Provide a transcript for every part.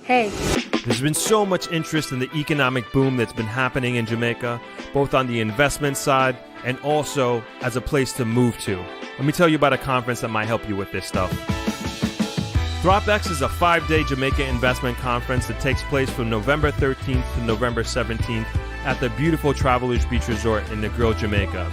Hey, There's been so much interest in the economic boom that's been happening in Jamaica, both on the investment side and also as a place to move to. Let me tell you about a conference that might help you with this stuff. ThropX is a 5-day Jamaica investment conference that takes place from November 13th to November 17th at the beautiful Travelers Beach Resort in Negril, Jamaica.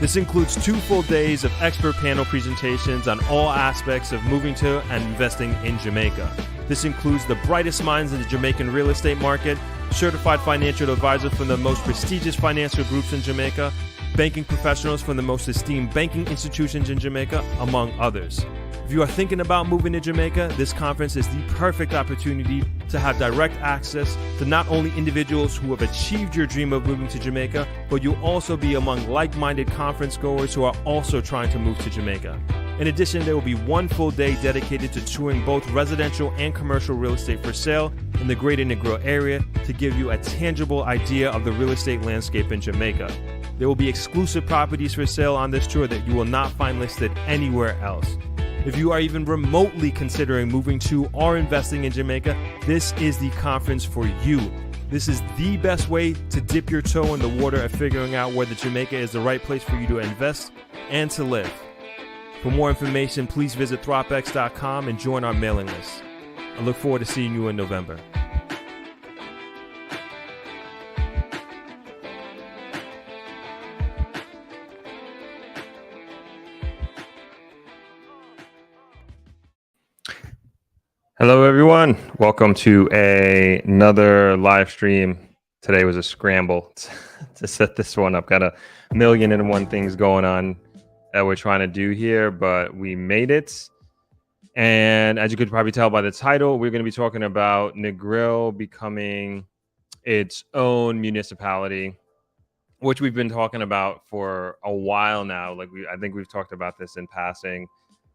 This includes 2 full days of expert panel presentations on all aspects of moving to and investing in Jamaica. This includes the brightest minds in the Jamaican real estate market, certified financial advisors from the most prestigious financial groups in Jamaica, banking professionals from the most esteemed banking institutions in Jamaica, among others. If you are thinking about moving to Jamaica, this conference is the perfect opportunity to have direct access to not only individuals who have achieved your dream of moving to Jamaica, but you'll also be among like-minded conference goers who are also trying to move to Jamaica. In addition, there will be 1 full day dedicated to touring both residential and commercial real estate for sale in the greater Negril area to give you a tangible idea of the real estate landscape in Jamaica. There will be exclusive properties for sale on this tour that you will not find listed anywhere else. If you are even remotely considering moving to or investing in Jamaica, this is the conference for you. This is the best way to dip your toe in the water of figuring out whether Jamaica is the right place for you to invest and to live. For more information, please visit thropx.com and join our mailing list. I look forward to seeing you in November. Hello, everyone. Welcome to another live stream. Today was a scramble to set this one up. Got 1,000,001 things going on that we're trying to do here, but we made it. And as you could probably tell by the title, we're going to be talking about Negril becoming its own municipality, which we've been talking about for a while now. I think we've talked about this in passing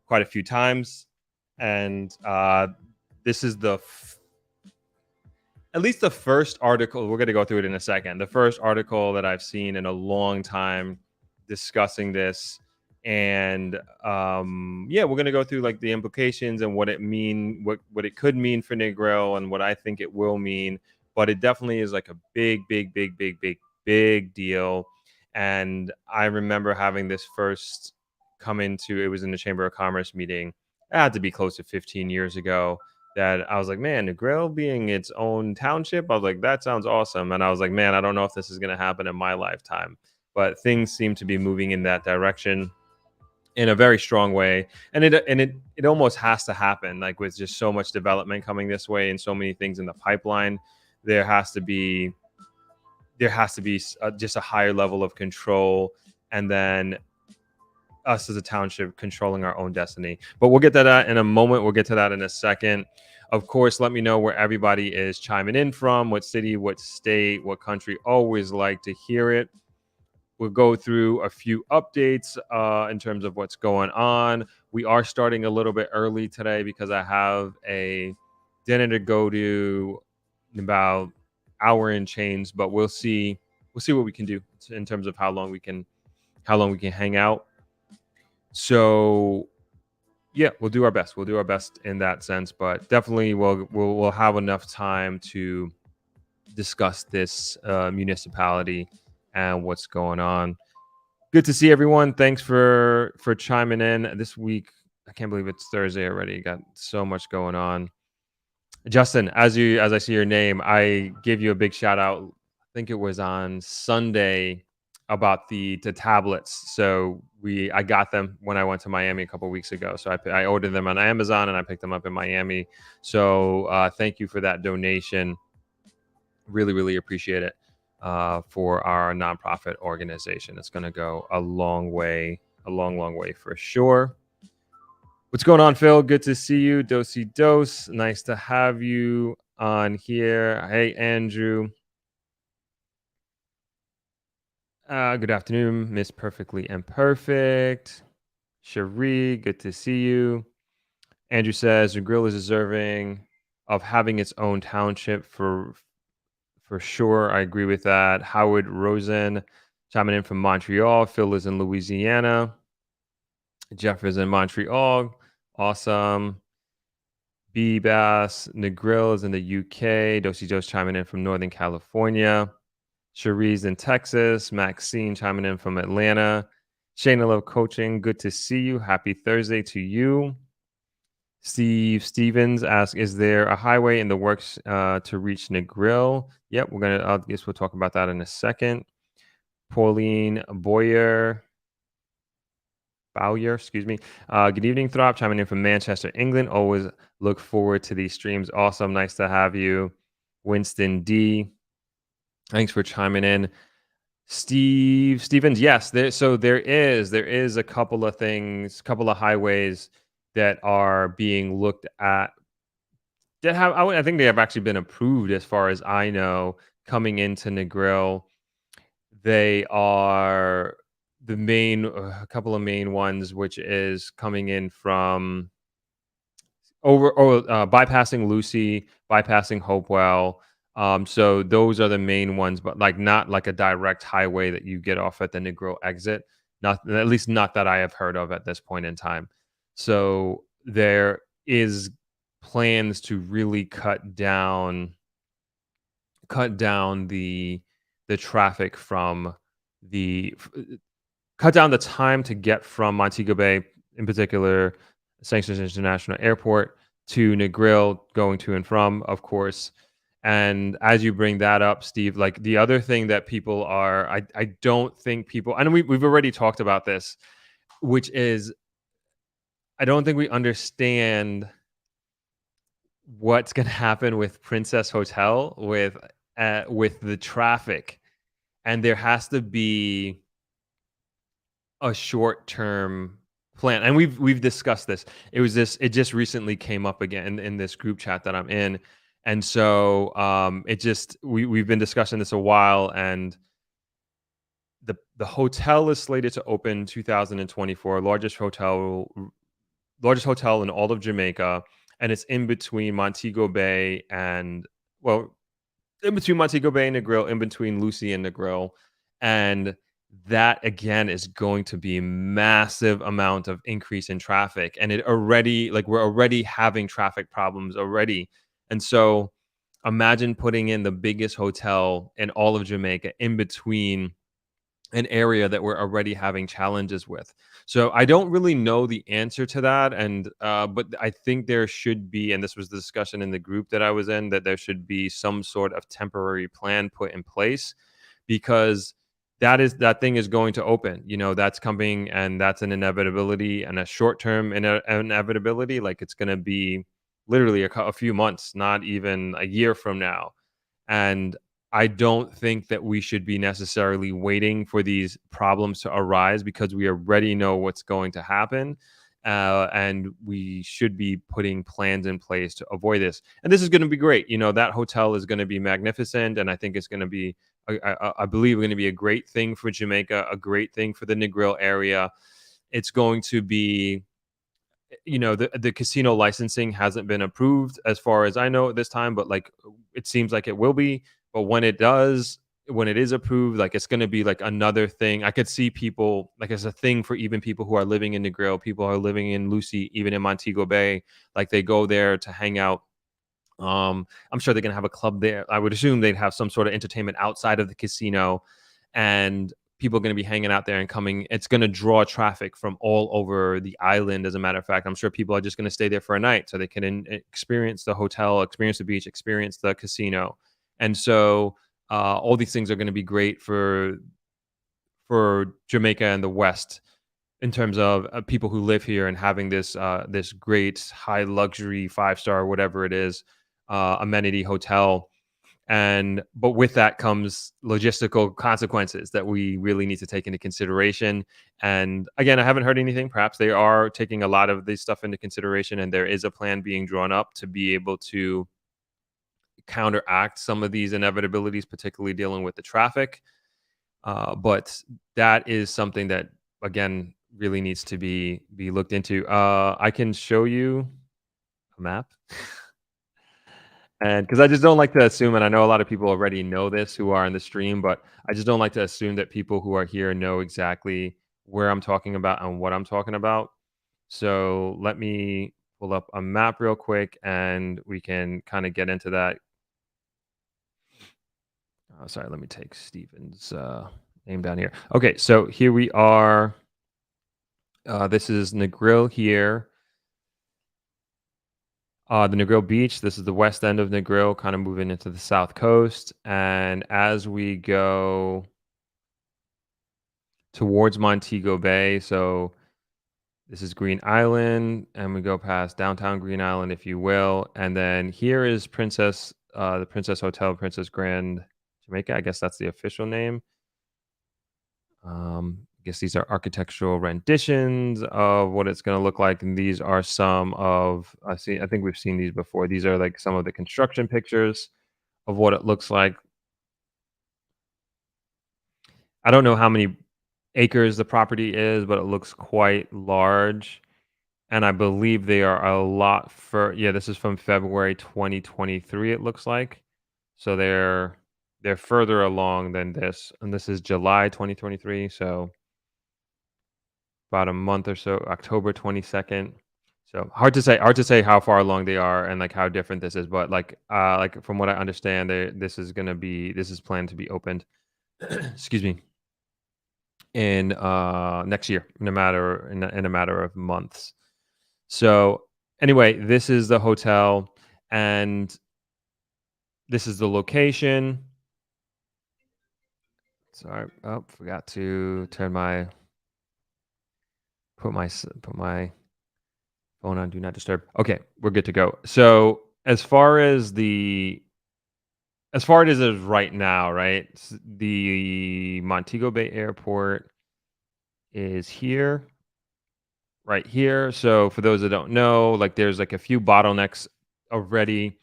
quite a few times. And this is at least the first article. We're going to go through it in a second. The first article that I've seen in a long time discussing this. And we're going to go through like the implications and what it could mean for Negril and what I think it will mean. But it definitely is like a big deal. And I remember having this first come into, it was in the Chamber of Commerce meeting. It had to be close to 15 years ago that I was like, man, Negril being its own township. I was like, that sounds awesome. And I was like, man, I don't know if this is going to happen in my lifetime. But things seem to be moving in that direction in a very strong way. And it almost has to happen, like with just so much development coming this way and so many things in the pipeline. There has to be just a higher level of control, and then us as a township controlling our own destiny. But we'll get to that in a moment. We'll get to that in a second. Of course, let me know where everybody is chiming in from, what city, what state, what country. Always like to hear it. We'll go through a few updates in terms of what's going on. We are starting a little bit early today because I have a dinner to go to in about hour and change, but we'll see what we can do in terms of how long we can hang out. So yeah, we'll do our best. We'll do our best in that sense, but definitely we'll have enough time to discuss this municipality and what's going on. Good to see everyone. Thanks for chiming in this week. I can't believe it's Thursday already. Got so much going on. Justin, as I see your name, I give you a big shout out. I think it was on Sunday about the tablets. So I got them when I went to Miami a couple of weeks ago. So I ordered them on Amazon and I picked them up in Miami. So thank you for that donation. Really, really appreciate it for our nonprofit organization. It's going to go a long way for sure. What's going on, Phil? Good to see you. Dosey Dose. Nice to have you on here. Hey, Andrew. Good afternoon, Miss Perfectly Imperfect. Cherie, good to see you. Andrew says Negril is deserving of having its own township for sure. I agree with that. Howard Rosen chiming in from Montreal. Phil is in Louisiana. Jeff is in Montreal. Awesome. B Bass, Negril is in the UK. Dosey Joe's chiming in from Northern California. Cherise in Texas. Maxine chiming in from Atlanta. Shayna Love Coaching, good to see you. Happy Thursday to you. Steve Stevens asks, is there a highway in the works to reach Negril? Yep, I guess we'll talk about that in a second. Pauline Bowyer, excuse me. Good evening, Throp, chiming in from Manchester, England. Always look forward to these streams. Awesome. Nice to have you. Winston D. Thanks for chiming in. Stevens, yes. There is a couple of things, couple of highways that are being looked at that I think they have actually been approved as far as I know coming into Negril. They are a couple of main ones, which is coming in from bypassing Lucy, bypassing Hopewell. So those are the main ones, but like not like a direct highway that you get off at the Negril exit. Not at least not that I have heard of at this point in time. So there is plans to really cut down the traffic from cut down the time to get from Montego Bay, in particular, Sanctions International Airport, to Negril, going to and from, of course. And as you bring that up, Steve, like the other thing that people are, I don't think people, and we've already talked about this, which is, I don't think we understand what's going to happen with Princess Hotel with the traffic, and there has to be a short-term plan. And we've discussed this. It just recently came up again in this group chat that I'm in. And so we've been discussing this a while, and the hotel is slated to open 2024, largest hotel in all of Jamaica, and it's in between Montego Bay and, well, in between Montego Bay and Negril, in between Lucy and Negril. And that again is going to be massive amount of increase in traffic. And we're already having traffic problems already. And so imagine putting in the biggest hotel in all of Jamaica in between an area that we're already having challenges with. So I don't really know the answer to that, and but I think there should be, and this was the discussion in the group that I was in, that there should be some sort of temporary plan put in place, because that thing is going to open. That's coming, and that's an inevitability, and a short-term inevitability. Like, it's going to be literally a few months, not even a year from now. And I don't think that we should be necessarily waiting for these problems to arise, because we already know what's going to happen. And we should be putting plans in place to avoid this. And this is going to be great. That hotel is going to be magnificent. And I think it's going to be, I believe, going to be a great thing for Jamaica, a great thing for the Negril area. It's going to be, the casino licensing hasn't been approved as far as I know at this time, but like, it seems like it will be. But when it is approved, like, it's going to be like another thing. I could see people, like, as a thing for even people who are living in Negril, people who are living in Lucy, even in Montego Bay, like, they go there to hang out. I'm sure they're going to have a club there. I would assume they'd have some sort of entertainment outside of the casino, and people are going to be hanging out there and coming. It's going to draw traffic from all over the island. As a matter of fact, I'm sure people are just going to stay there for a night so they can experience the hotel, experience the beach, experience the casino. And so all these things are going to be great for Jamaica and the West, in terms of people who live here and having this great high luxury 5-star, whatever it is, amenity hotel. But with that comes logistical consequences that we really need to take into consideration. And again, I haven't heard anything. Perhaps they are taking a lot of this stuff into consideration, and there is a plan being drawn up to be able to counteract some of these inevitabilities, particularly dealing with the traffic. But that is something that, again, really needs to be looked into. I can show you a map. And because I just don't like to assume, and I know a lot of people already know this who are in the stream, but I just don't like to assume that people who are here know exactly where I'm talking about and what I'm talking about. So let me pull up a map real quick and we can kind of get into that. Sorry, let me take Steven's name down here. Okay, so here we are. This is Negril here. The Negril Beach. This is the west end of Negril, kind of moving into the south coast. And as we go towards Montego Bay, so this is Green Island, and we go past downtown Green Island, if you will. And then here is the Princess Hotel, Princess Grand Jamaica. I guess that's the official name. I guess these are architectural renditions of what it's going to look like, and these are some of I think we've seen these before. These are like some of the construction pictures of what it looks like. I don't know how many acres the property is, but it looks quite large. And I believe they are a lot for yeah, this is from February 2023, it looks like. So they're further along than this. And this is July 2023, so about a month or so, October 22nd. So hard to say how far along they are and like how different this is, but like from what I understand, this is planned to be opened, excuse me, in next year in a matter of months. So anyway, this is the hotel and this is the location. Sorry, oh, forgot to put my phone on do not disturb. Okay, we're good to go. So as far as it is right now, right? The Montego Bay Airport is here, right here. So for those that don't know, like there's like a few bottlenecks already.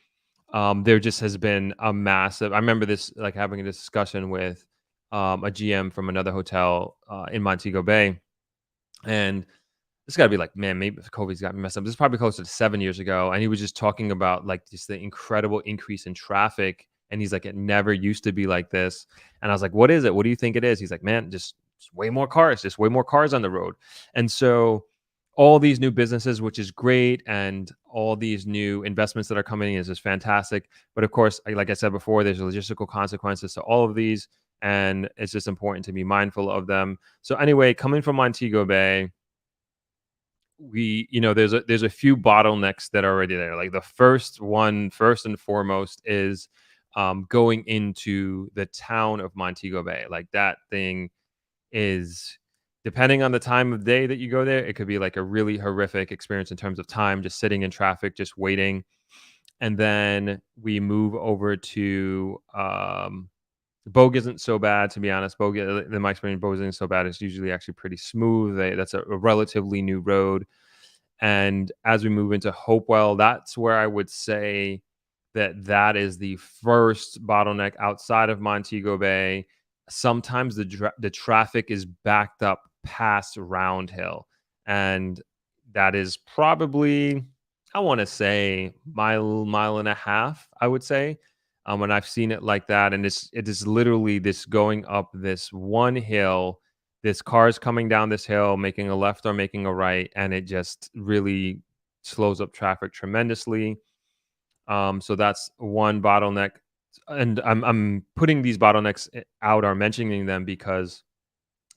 There just has been a massive. I remember this like having a discussion with a GM from another hotel in Montego Bay, and this got to be like, man, maybe COVID's got me messed up. This is probably closer to 7 years ago, and he was just talking about like just the incredible increase in traffic. And he's like, it never used to be like this. And I was like, what is it? What do you think it is? He's like, man, just way more cars, just way more cars on the road. And so all these new businesses, which is great, and all these new investments that are coming in is just fantastic. But of course, like I said before, there's logistical consequences to all of these, and it's just important to be mindful of them. So anyway, coming from Montego Bay, there's a few bottlenecks that are already there. Like the first and foremost is going into the town of Montego Bay. Like that thing is, depending on the time of day that you go there, it could be like a really horrific experience in terms of time, just sitting in traffic, just waiting. And then we move over to Bogue isn't so bad, to be honest. Bogue, in my experience, Bogue isn't so bad. It's usually actually pretty smooth. That's a relatively new road. And as we move into Hopewell, that's where I would say that is the first bottleneck outside of Montego Bay. Sometimes the traffic is backed up past Round Hill, and that is probably, I want to say, mile and a half, I would say. And I've seen it like that, and it is literally this going up this one hill. This car's coming down this hill, making a left or making a right, and it just really slows up traffic tremendously. So that's one bottleneck, and I'm putting these bottlenecks out or mentioning them because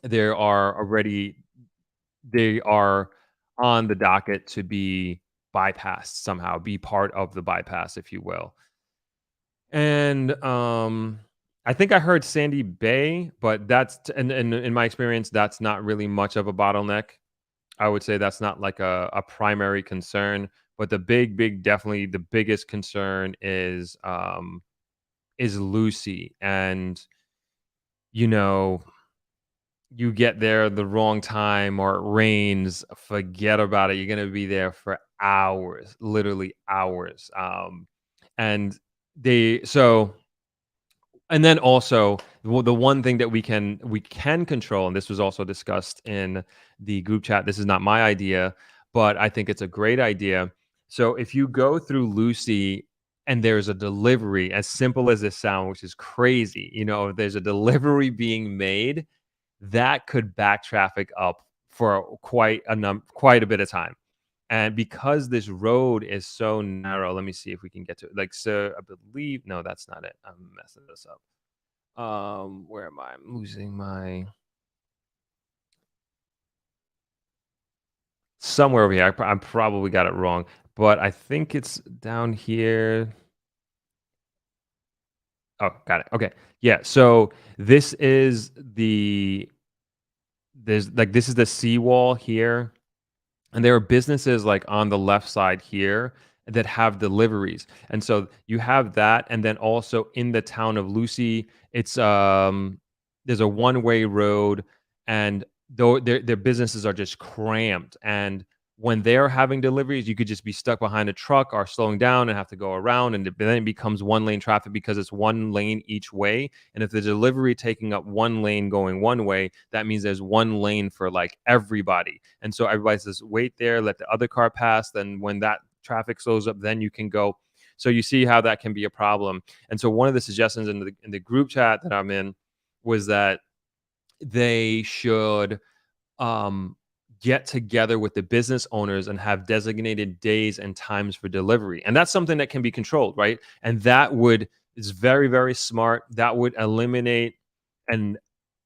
there are already they are on the docket to be bypassed somehow, be part of the bypass, if you will. And I think I heard Sandy Bay, but and in my experience, that's not really much of a bottleneck. I would say that's not like a primary concern, but definitely the biggest concern is Lucy. And you know, you get there the wrong time or it rains, forget about it. You're gonna be there for hours, literally hours. And they so and then also the one thing that we can control, and this was also discussed in the group chat. This is not my idea, but I think it's a great idea. So if you go through Lucy and there's a delivery, as simple as this sound, which is crazy, if there's a delivery being made, that could back traffic up for quite a bit of time. And because this road is so narrow, let me see if we can get to it. Like, so I believe, no, that's not it. I'm messing this up. Where am I? I'm losing my somewhere over here. I probably got it wrong, but I think it's down here. Oh, got it. Okay. Yeah. So this is this is the seawall here. And there are businesses like on the left side here that have deliveries. And so you have that. And then also in the town of Lucy, it's there's a one-way road, and though their businesses are just cramped. And when they're having deliveries, you could just be stuck behind a truck or slowing down and have to go around. And then it becomes one lane traffic because it's one lane each way. And if the delivery taking up one lane going one way, that means there's one lane for like everybody. And so everybody says, wait there, let the other car pass. Then when that traffic slows up, then you can go. So you see how that can be a problem. And so one of the suggestions in the group chat that I'm in was that they should um, get together with the business owners and have designated days and times for delivery. And that's something that can be controlled, right? And that would is very, very smart. That would eliminate and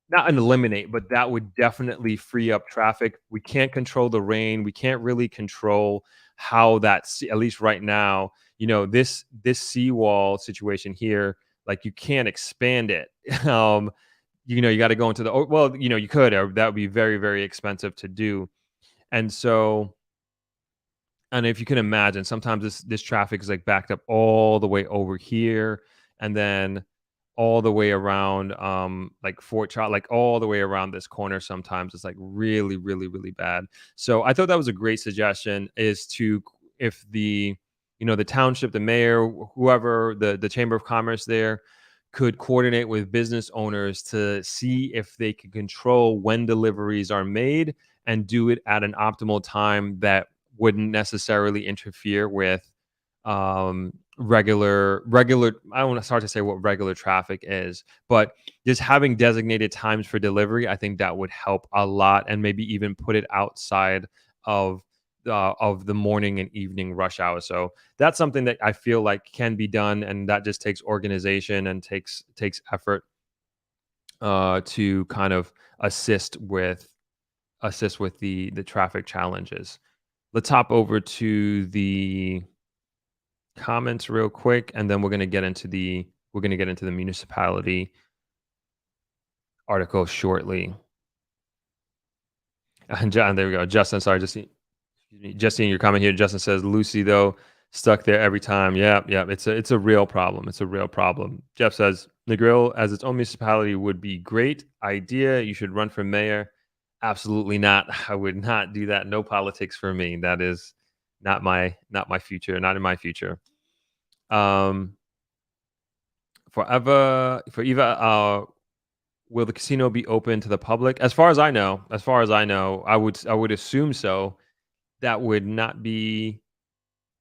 not eliminate, but that would definitely free up traffic. We can't control the rain. We can't really control how at least right now, this seawall situation here, like you can't expand it. You got to go into the well, you could, or that would be very, very expensive to do. And so, and if you can imagine, sometimes this traffic is like backed up all the way over here, and then all the way around, like Fort Charles, like all the way around this corner. Sometimes it's like really, really, really bad. So I thought that was a great suggestion. Is to if the township, the mayor, whoever, the chamber of commerce there could coordinate with business owners to see if they can control when deliveries are made and do it at an optimal time that wouldn't necessarily interfere with regular I don't want to start to say what regular traffic is, but just having designated times for delivery, I think that would help a lot, and maybe even put it outside of the morning and evening rush hour. So that's something that I feel like can be done, and that just takes organization and takes effort to kind of assist with the traffic challenges. Let's hop over to the comments real quick, and then we're going to get into the municipality article shortly. And John, there we go. Justin, sorry, just seeing your comment here. Justin says Lucy though stuck there every time. Yeah, yeah, it's a real problem. It's a real problem. Jeff says Negril as its own municipality would be great idea. You should run for mayor. Absolutely not. I would not do that. No politics for me. That is not my future. Not in my future. Um, for Eva, will the casino be open to the public? As far as I know, I would assume so. That would not be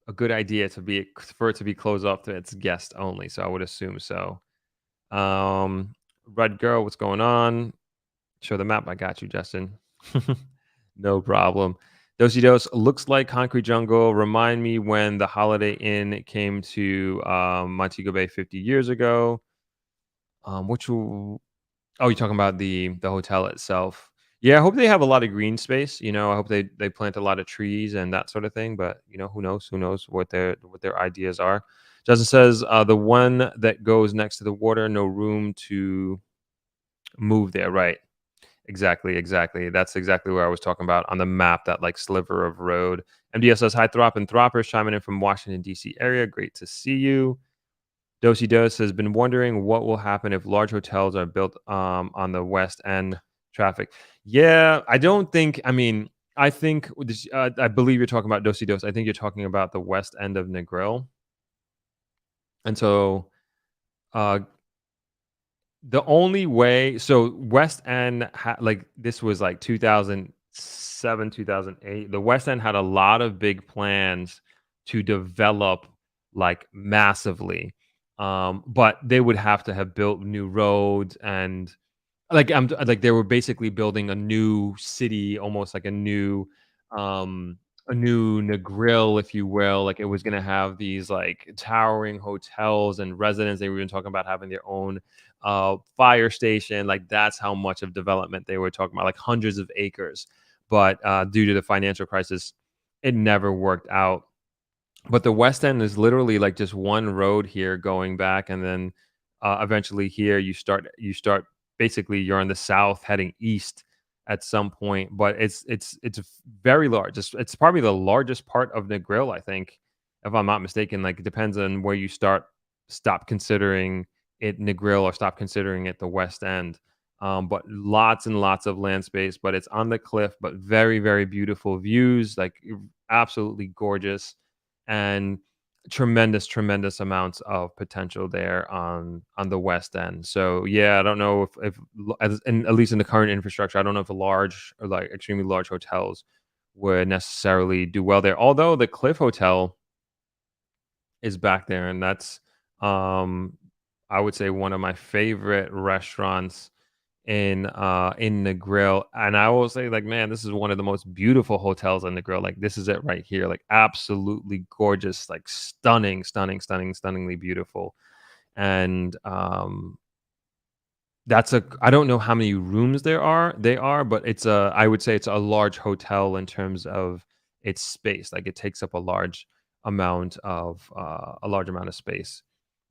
a good idea for it to be closed off to its guests only. So I would assume so. Um, Red Girl, what's going on? Show the map. I got you, Justin. No problem. Dosey Dos looks like Concrete Jungle. Remind me when the Holiday Inn came to Montego Bay 50 years ago. Which will Oh, you're talking about the hotel itself. Yeah, I hope they have a lot of green space. I hope they plant a lot of trees and that sort of thing. But who knows? Who knows what their ideas are? Justin says the one that goes next to the water, no room to move there. Right. Exactly. Exactly. That's exactly where I was talking about on the map. That like sliver of road. MDS says hi, Throp and Throppers chiming in from Washington D.C. area. Great to see you. Dosey Dos has been wondering what will happen if large hotels are built on the West End traffic. Yeah, I don't think. I mean, I think I believe you're talking about Dosey Dos. I think you're talking about the West End of Negril, and so uh, the only way. So West End, like this was like 2007, 2008. The West End had a lot of big plans to develop like massively, but they would have to have built new roads and like they were basically building a new city, almost like a new a new Negril, if you will. Like, it was gonna have these, like, towering hotels and residents. They were even talking about having their own, fire station. Like, that's how much of development they were talking about, like, hundreds of acres. But, due to the financial crisis, it never worked out. But the West End is literally, like, just one road here going back, and then, eventually here you start basically, you're in the south heading east at some point, but it's very large. It's probably the largest part of Negril, I think, if I'm not mistaken. Like, it depends on where you stop considering it Negril or stop considering it the West End. But lots and lots of land space, but it's on the cliff, but very, very beautiful views, like, absolutely gorgeous, and tremendous amounts of potential there on the West End. So yeah, I don't know at least in the current infrastructure, I don't know if a large or like extremely large hotels would necessarily do well there. Although the Cliff Hotel is back there, and that's um I would say one of my favorite restaurants in the grill. And I will say, like, man, this is one of the most beautiful hotels in the grill. Like, this is it right here. Like, absolutely gorgeous, like, stunningly beautiful. And that's a I don't know how many rooms they are, but I would say it's a large hotel in terms of its space. Like, it takes up a large amount of space.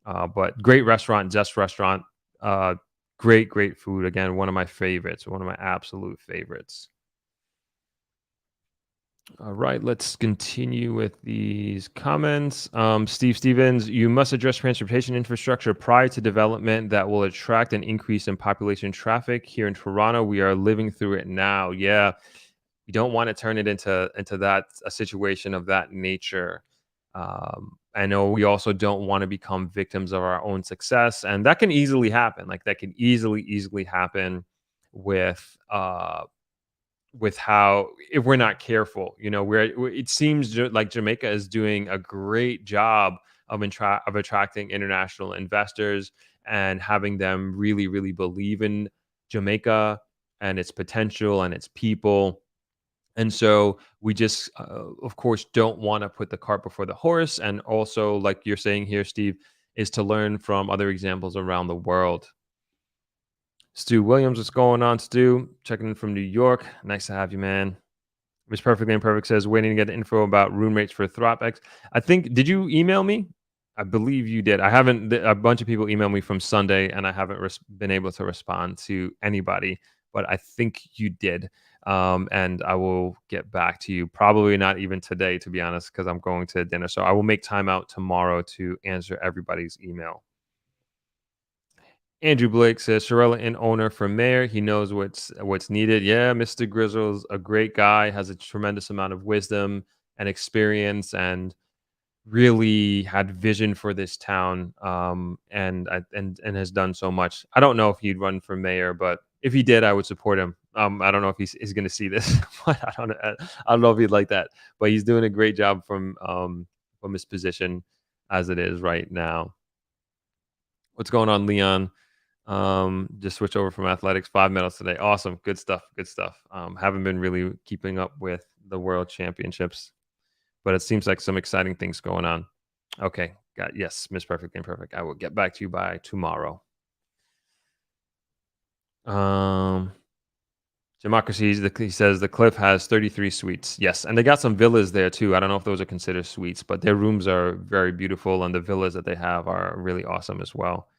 But great restaurant, Zest restaurant. Uh, great food. Again, one of my favorites, one of my absolute favorites. All right, let's continue with these comments. Steve Stevens, you must address transportation infrastructure prior to development that will attract an increase in population traffic. Here in Toronto, we are living through it now. Yeah, we don't want to turn it into that a situation of that nature. I know we also don't want to become victims of our own success, and that can easily happen. Like, that can easily happen with how, if we're not careful, it seems like Jamaica is doing a great job of attracting international investors and having them really believe in Jamaica and its potential and its people. And so we just, of course, don't want to put the cart before the horse. And also, like you're saying here, Steve, is to learn from other examples around the world. Stu Williams, what's going on, Stu? Checking in from New York. Nice to have you, man. Miss Perfectly Imperfect says, waiting to get info about room rates for ThropX. I think, did you email me? I believe you did. I haven't, a bunch of people emailed me from Sunday, and I haven't been able to respond to anybody, but I think you did. And I will get back to you. Probably not even today, to be honest, because I'm going to dinner. So I will make time out tomorrow to answer everybody's email. Andrew Blake says Shirella in owner for mayor. He knows what's needed. Yeah, Mr. Grizzle's a great guy, has a tremendous amount of wisdom and experience, and really had vision for this town. And has done so much. I don't know if he'd run for mayor, but if he did, I would support him. I don't know if he's going to see this, but I don't know if he'd like that. But he's doing a great job from his position as it is right now. What's going on, Leon? Just switch over from athletics. 5 medals today. Awesome. Good stuff. Haven't been really keeping up with the world championships, but it seems like some exciting things going on. Okay. Yes, Miss Perfect Imperfect. I will get back to you by tomorrow. Democracy, he says the Cliff has 33 suites. Yes, and they got some villas there too. I don't know if those are considered suites, but their rooms are very beautiful, and the villas that they have are really awesome as well.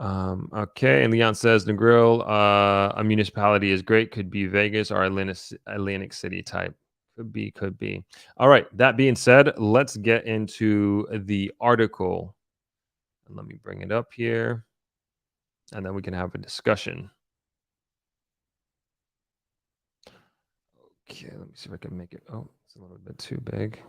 Okay, and Leon says Negril, a municipality is great. Could be Vegas or Atlantic City type. Could be. All right. That being said, let's get into the article. And let me bring it up here, and then we can have a discussion. Okay, let me see if I can make it. Oh, it's a little bit too big.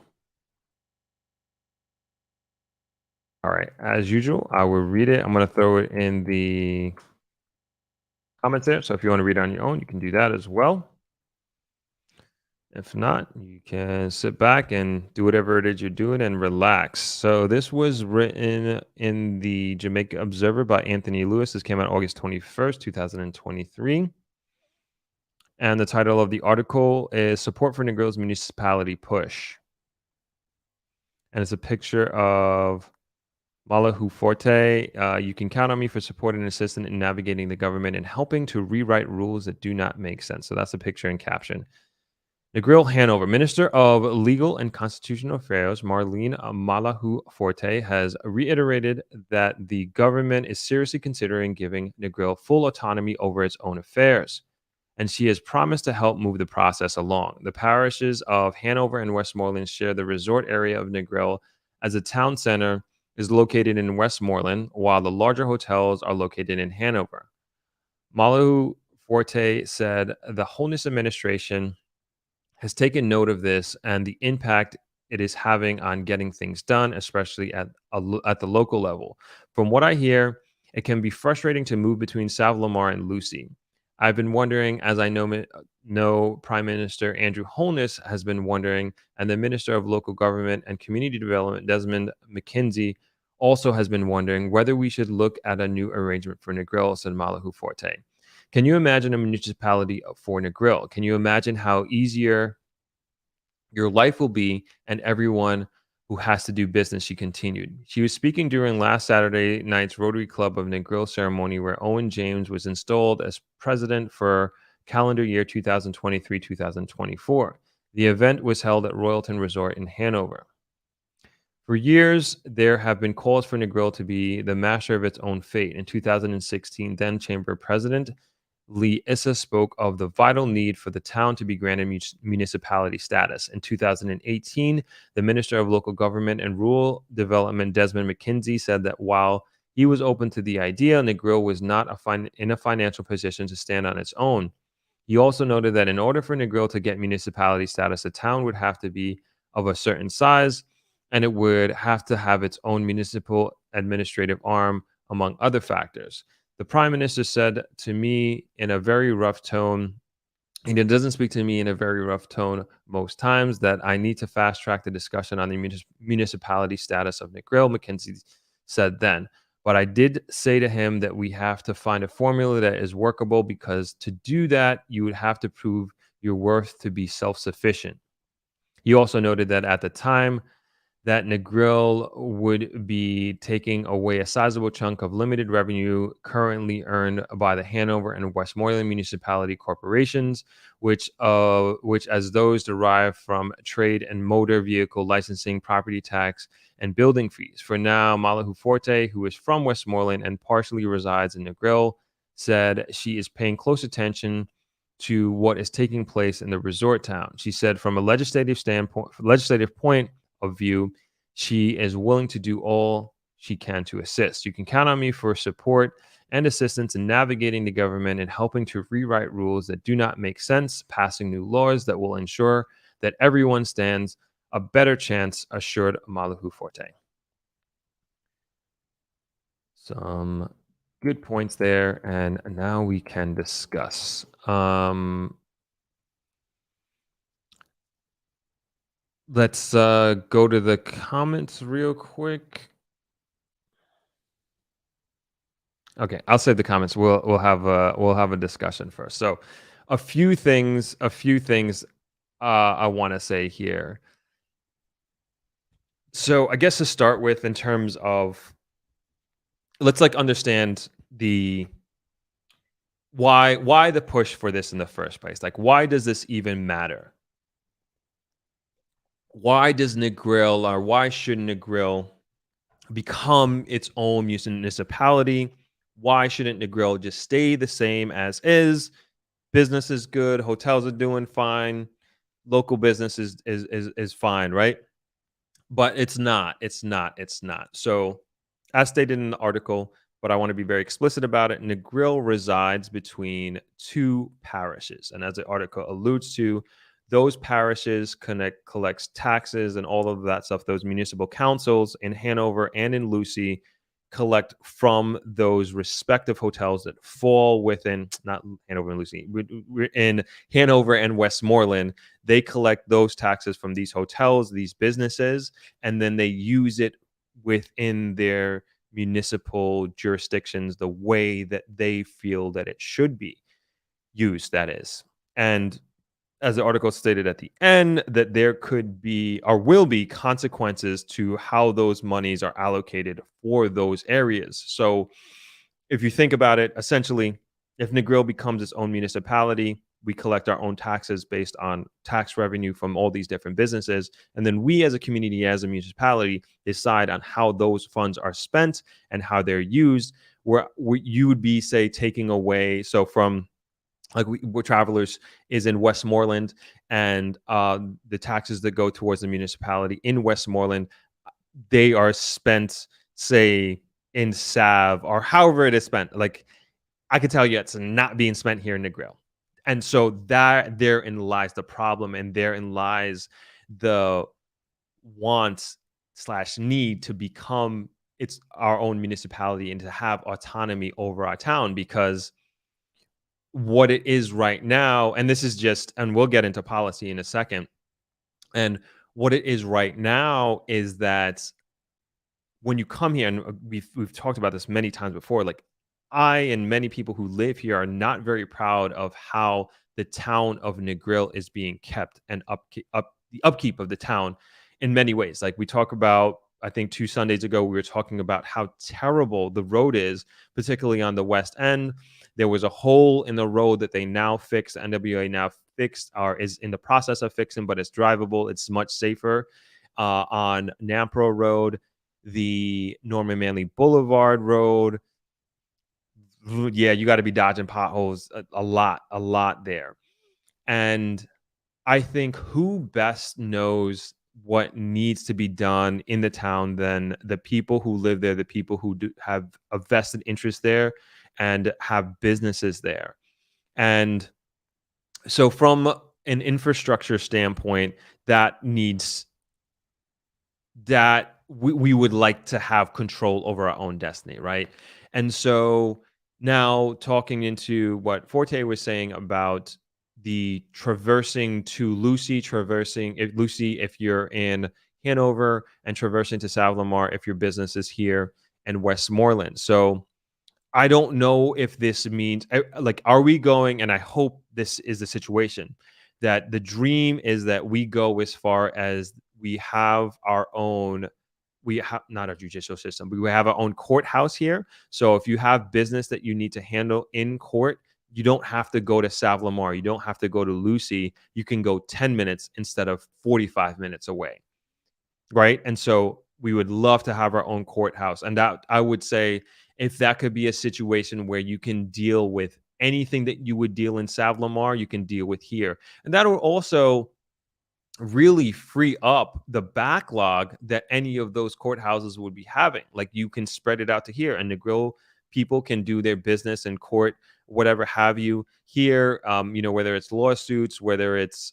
All right. As usual, I will read it. I'm going to throw it in the comments there. So if you want to read it on your own, you can do that as well. If not, you can sit back and do whatever it is you're doing and relax. So this was written in the Jamaica Observer by Anthony Lewis. This came out August 21st, 2023. And the title of the article is Support for Negril's Municipality Push. And it's a picture of Malahu Forte. You can count on me for support and assistance in navigating the government and helping to rewrite rules that do not make sense. So that's the picture and caption. Negril Hanover, Minister of Legal and Constitutional Affairs, Marlene Malahu Forte, has reiterated that the government is seriously considering giving Negril full autonomy over its own affairs, and she has promised to help move the process along. The parishes of Hanover and Westmoreland share the resort area of Negril, as the town center is located in Westmoreland, while the larger hotels are located in Hanover. Malahu Forte said the Wholeness Administration has taken note of this and the impact it is having on getting things done, especially at the local level. From what I hear, it can be frustrating to move between South Lamar and Lucy. I've been wondering, as I know Prime Minister Andrew Holness has been wondering, and the Minister of Local Government and Community Development, Desmond McKenzie, also has been wondering whether we should look at a new arrangement for Negril, said Malahu Forte. Can you imagine a municipality for Negril? Can you imagine how easier your life will be and everyone who has to do business, she continued. She was speaking during last Saturday night's Rotary Club of Negril ceremony where Owen James was installed as president for calendar year 2023-2024. The event was held at Royalton Resort in Hanover. For years, there have been calls for Negril to be the master of its own fate. In 2016, then Chamber President Lee Issa spoke of the vital need for the town to be granted municipality status. In 2018, the Minister of Local Government and Rural Development, Desmond McKenzie, said that while he was open to the idea, Negril was not in a financial position to stand on its own. He also noted that in order for Negril to get municipality status, the town would have to be of a certain size, and it would have to have its own municipal administrative arm, among other factors. The prime minister said to me in a very rough tone, and it doesn't speak to me in a very rough tone most times, that I need to fast track the discussion on the municipality status of Negril, McKenzie said then. But I did say to him that we have to find a formula that is workable, because to do that, you would have to prove your worth to be self-sufficient. He also noted that at the time, that Negril would be taking away a sizable chunk of limited revenue currently earned by the Hanover and Westmoreland municipality corporations, which as those derive from trade and motor vehicle licensing, property tax, and building fees. For now, Malahu Forte, who is from Westmoreland and partially resides in Negril, said she is paying close attention to what is taking place in the resort town. She said, from a legislative point of view, she is willing to do all she can to assist. You can count on me for support and assistance in navigating the government and helping to rewrite rules that do not make sense, passing new laws that will ensure that everyone stands a better chance, assured Malahu Forte. Some good points there, and now we can discuss. Let's go to the comments real quick. Okay, I'll save the comments. We'll have a discussion first. So, a few things I want to say here. So, I guess to start with, in terms of, let's understand the why the push for this in the first place. Like, why does this even matter? Why does Negril, or why should Negril become its own municipality? Why shouldn't Negril just stay the same as is? Business is good, hotels are doing fine, local business is fine, right? But it's not. So, as stated in the article, but I want to be very explicit about it, Negril resides between two parishes. And as the article alludes to, those parishes collects taxes and all of that stuff. Those municipal councils in Hanover and in Lucy collect from those respective hotels that fall within, not Hanover and Lucy, we're in Hanover and Westmoreland. They collect those taxes from these hotels, these businesses, and then they use it within their municipal jurisdictions the way that they feel that it should be used, that is. And as the article stated at the end, that there could be or will be consequences to how those monies are allocated for those areas. So if you think about it, essentially, if Negril becomes its own municipality, we collect our own taxes based on tax revenue from all these different businesses. And then we as a community, as a municipality, decide on how those funds are spent and how they're used. Where you would be, say, taking away, so from like we're travelers is in Westmoreland, and the taxes that go towards the municipality in Westmoreland, they are spent, say, in Sav or however it is spent. Like I could tell you, it's not being spent here in Negril, and so that therein lies the problem, and therein lies the want slash need to become its our own municipality and to have autonomy over our town because what it is right now, and this is just, and we'll get into policy in a second, and what it is right now is that when you come here, and we've talked about this many times before, like I and many people who live here are not very proud of how the town of Negril is being kept and the upkeep of the town in many ways. Like we talk about, I think 2 Sundays ago, we were talking about how terrible the road is, particularly on the west end. There was a hole in the road that they now fixed. NWA now fixed or is in the process of fixing, but it's drivable. It's much safer on Nampro Road, the Norman Manley Boulevard Road. Yeah, you got to be dodging potholes a lot there. And I think who best knows what needs to be done in the town than the people who live there, the people who have a vested interest there and have businesses there. And so from an infrastructure standpoint, that needs that we would like to have control over our own destiny, right? And so now talking into what Forte was saying about the traversing to Lucy, traversing if Lucy, if you're in Hanover, and traversing to Savlamar if your business is here in Westmoreland. So I don't know if this means like, are we going? And I hope this is the situation that the dream is that we go as far as we have our own. We have not a judicial system, but we have our own courthouse here. So if you have business that you need to handle in court, you don't have to go to Savlamar. You don't have to go to Lucy. You can go 10 minutes instead of 45 minutes away. Right. And so we would love to have our own courthouse. And that I would say, if that could be a situation where you can deal with anything that you would deal in Savlamar, you can deal with here. And that will also really free up the backlog that any of those courthouses would be having. Like you can spread it out to here, and Negril people can do their business in court, whatever have you here. Whether it's lawsuits, whether it's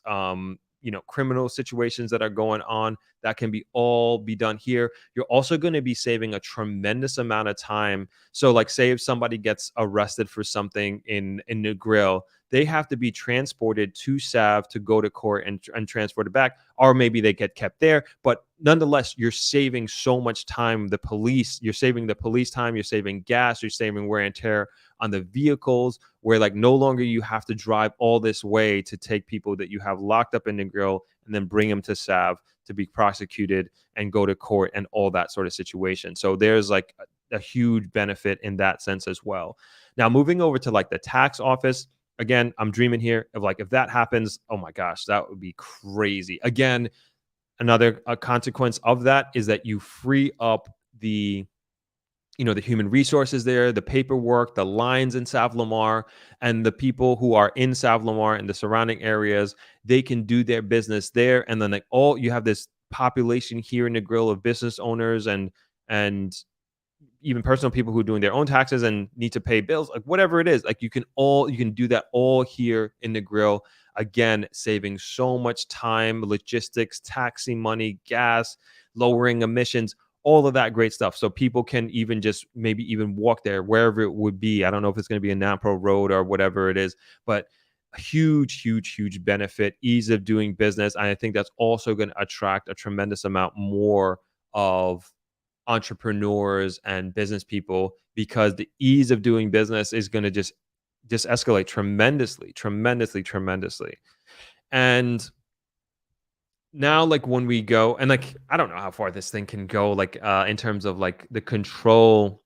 criminal situations that are going on, that can be all be done here. You're also going to be saving a tremendous amount of time. So, like, say if somebody gets arrested for something in Negril, they have to be transported to Sav to go to court and transported back, or maybe they get kept there. But nonetheless, you're saving so much time. You're saving the police time, you're saving gas, you're saving wear and tear on the vehicles, where like no longer you have to drive all this way to take people that you have locked up in the grill and then bring them to Sav to be prosecuted and go to court and all that sort of situation. So there's like a huge benefit in that sense as well. Now, moving over to like the tax office, again, I'm dreaming here of like, if that happens, oh my gosh, that would be crazy. Again, another consequence of that is that you free up the human resources there, the paperwork, the lines in Savlamar, and the people who are in Savlamar and the surrounding areas, they can do their business there. And then like you have this population here in the grill of business owners and even personal people who are doing their own taxes and need to pay bills, like whatever it is, like you can do that all here in the grill. Again, saving so much time, logistics, taxi money, gas, lowering emissions, all of that great stuff. So people can even just maybe even walk there wherever it would be. I don't know if it's going to be a Nampro Road or whatever it is, but a huge, huge, huge benefit, ease of doing business. And I think that's also going to attract a tremendous amount more of entrepreneurs and business people, because the ease of doing business is going to just just escalate tremendously, tremendously, tremendously. And now, like when we go and like I don't know how far this thing can go, like in terms of like the control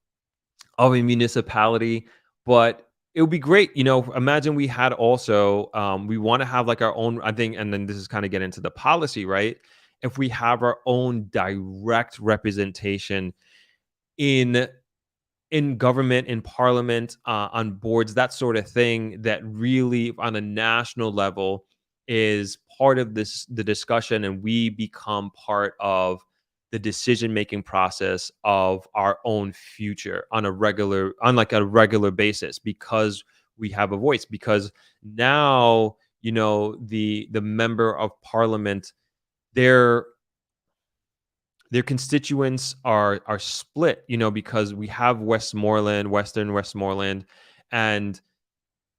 of a municipality, but it would be great. Imagine we had also, we want to have like our own, I think, and then this is kind of get into the policy, right? If we have our own direct representation in government, in parliament, on boards, that sort of thing, that really on a national level is part of the discussion, and we become part of the decision making process of our own future on like a regular basis, because we have a voice, because now the member of parliament, they're their constituents are split, because we have Western Westmoreland, and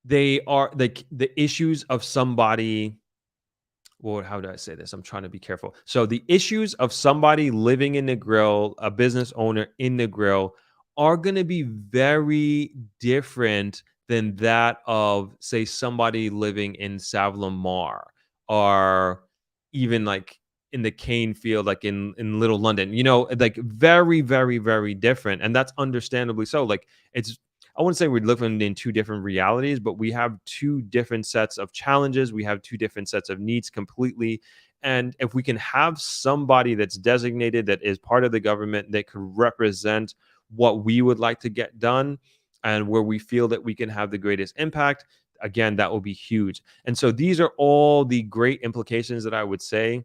they are like the issues of somebody. Well, how do I say this? I'm trying to be careful. So the issues of somebody living in Negril, a business owner in Negril, are going to be very different than that of, say, somebody living in Savlamar, or even like in the cane field, like in Little London. Like very, very, very different, and that's understandably so. Like it's I wouldn't say we're living in two different realities, but we have two different sets of challenges. We have two different sets of needs completely. And if we can have somebody that's designated, that is part of the government, that could represent what we would like to get done and where we feel that we can have the greatest impact, again, that will be huge. And so these are all the great implications that I would say,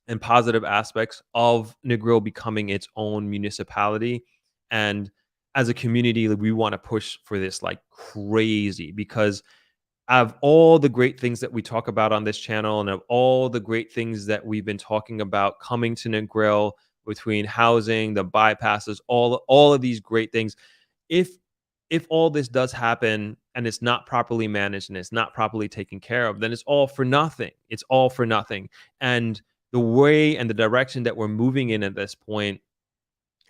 and positive aspects of Negril becoming its own municipality. And as a community, like, we want to push for this like crazy, because of all the great things that we talk about on this channel, and of all the great things that we've been talking about coming to Negril, between housing, the bypasses, all of these great things, if all this does happen and it's not properly managed and it's not properly taken care of, then it's all for nothing. It's all for nothing. And the way and the direction that we're moving in at this point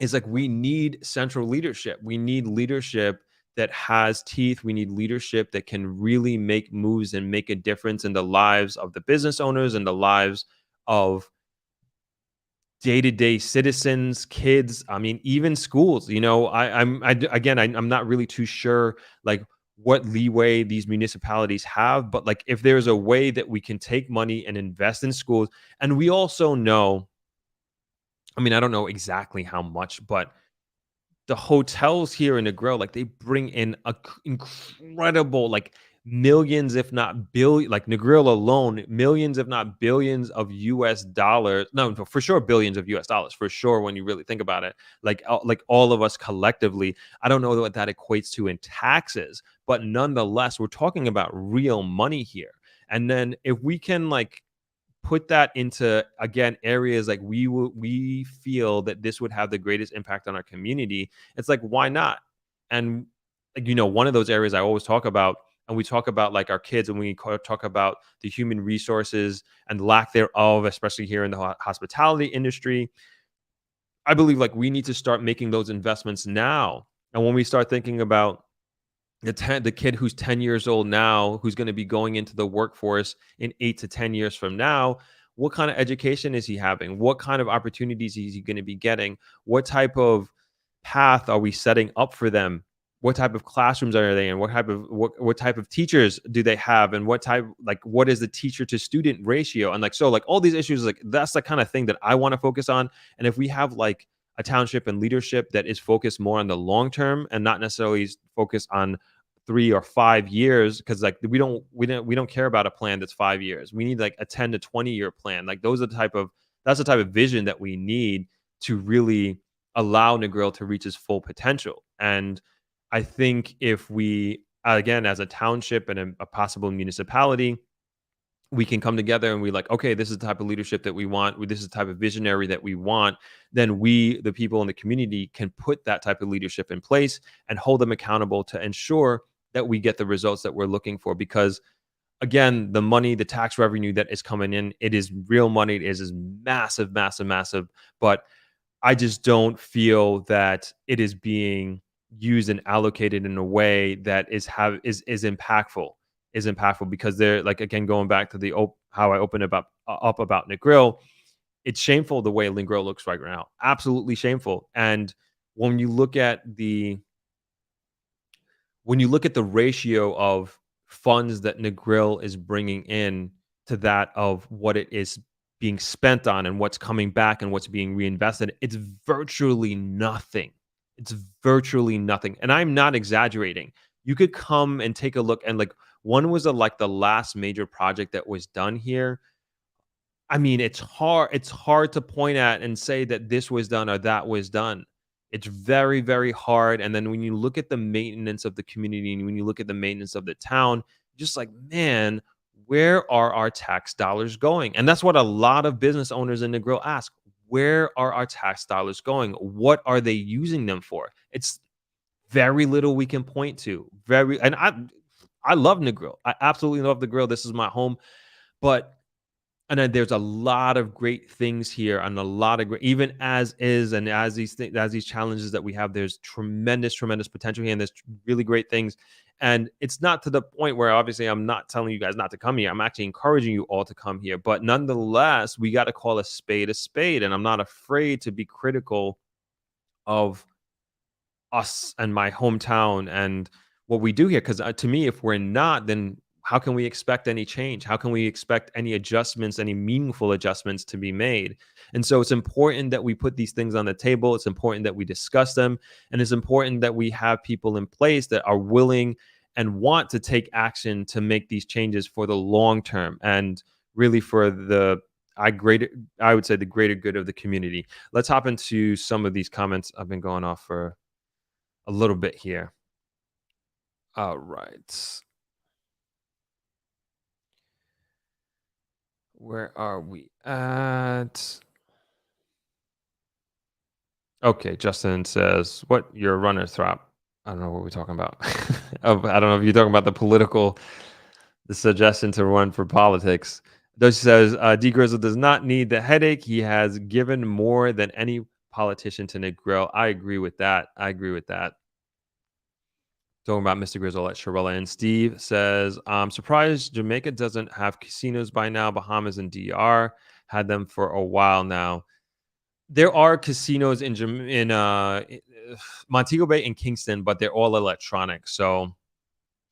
is like, we need central leadership. We need leadership that has teeth. We need leadership that can really make moves and make a difference in the lives of the business owners and the lives of day-to-day citizens, kids. I mean, even schools. I'm not really too sure like what leeway these municipalities have, but like if there's a way that we can take money and invest in schools. And we also know, I mean, I don't know exactly how much, but the hotels here in Negril, like they bring in incredible, like millions, if not billion, like Negril alone, millions, if not billions of US dollars. No, for sure, billions of US dollars, for sure, when you really think about it. Like all of us collectively, I don't know what that equates to in taxes, but nonetheless, we're talking about real money here. And then if we can like put that into, again, areas like we feel that this would have the greatest impact on our community, it's like, why not? And like, one of those areas I always talk about, and we talk about like our kids, and we talk about the human resources and lack thereof, especially here in the hospitality industry. I believe like we need to start making those investments now. And when we start thinking about the kid who's 10 years old now, who's going to be going into the workforce in 8 to 10 years from now, what kind of education is he having? What kind of opportunities is he going to be getting? What type of path are we setting up for them? What type of classrooms are they in? What type of teachers do they have? And what is the teacher to student ratio? And like, so like all these issues, like that's the kind of thing that I want to focus on. And if we have like a township and leadership that is focused more on the long term and not necessarily focused on 3 or 5 years, because like we don't care about a plan that's 5 years. We need like a 10 to 20-year plan. Like that's the type of vision that we need to really allow Negril to reach its full potential. And I think if we, again, as a township and a possible municipality, we can come together and we like, okay, this is the type of leadership that we want. This is the type of visionary that we want. Then we, the people in the community, can put that type of leadership in place and hold them accountable to ensure that we get the results that we're looking for. Because again, the money, the tax revenue that is coming in, it is real money. It is massive, massive, massive. But I just don't feel that it is being used and allocated in a way that is impactful, because they're like, again, going back to how I opened up about Negril. It's shameful the way Negril looks right now, absolutely shameful. And when you look at the ratio of funds that Negril is bringing in to that of what it is being spent on and what's coming back and what's being reinvested, it's virtually nothing. It's virtually nothing. And I'm not exaggerating. You could come and take a look, and like, one was like the last major project that was done here. I mean, it's hard to point at and say that this was done or that was done. It's very, very hard. And then when you look at the maintenance of the community and when you look at the maintenance of the town, just like, man, where are our tax dollars going? And that's what a lot of business owners in the grill ask. Where are our tax dollars going? What are they using them for? It's very little we can point to. I love Negril. I absolutely love the grill. This is my home. But and then there's a lot of great things here, and a lot of great, even as is, and as these challenges that we have, there's tremendous, tremendous potential here, and there's really great things. And it's not to the point where, obviously, I'm not telling you guys not to come here. I'm actually encouraging you all to come here. But nonetheless, we got to call a spade, and I'm not afraid to be critical of us and my hometown and what we do here. Because to me, if we're not, then how can we expect any change? How can we expect any adjustments, any meaningful adjustments to be made? And so it's important that we put these things on the table. It's important that we discuss them. And it's important that we have people in place that are willing and want to take action to make these changes for the long term and really for I would say the greater good of the community. Let's hop into some of these comments. I've been going off for a little bit here. All right. Where are we at? Okay, Justin says, "What your runner throp?" I don't know what we're talking about. I don't know if you're talking about the suggestion to run for politics. Though she says, "D Grizzle does not need the headache. He has given more than any politician to Nick Grill." I agree with that. I agree with that. Talking about Mr. Grizzle at Shirella. And Steve says, "I'm surprised Jamaica doesn't have casinos by now. Bahamas and DR had them for a while now." There are casinos in Montego Bay and Kingston, but they're all electronic. So,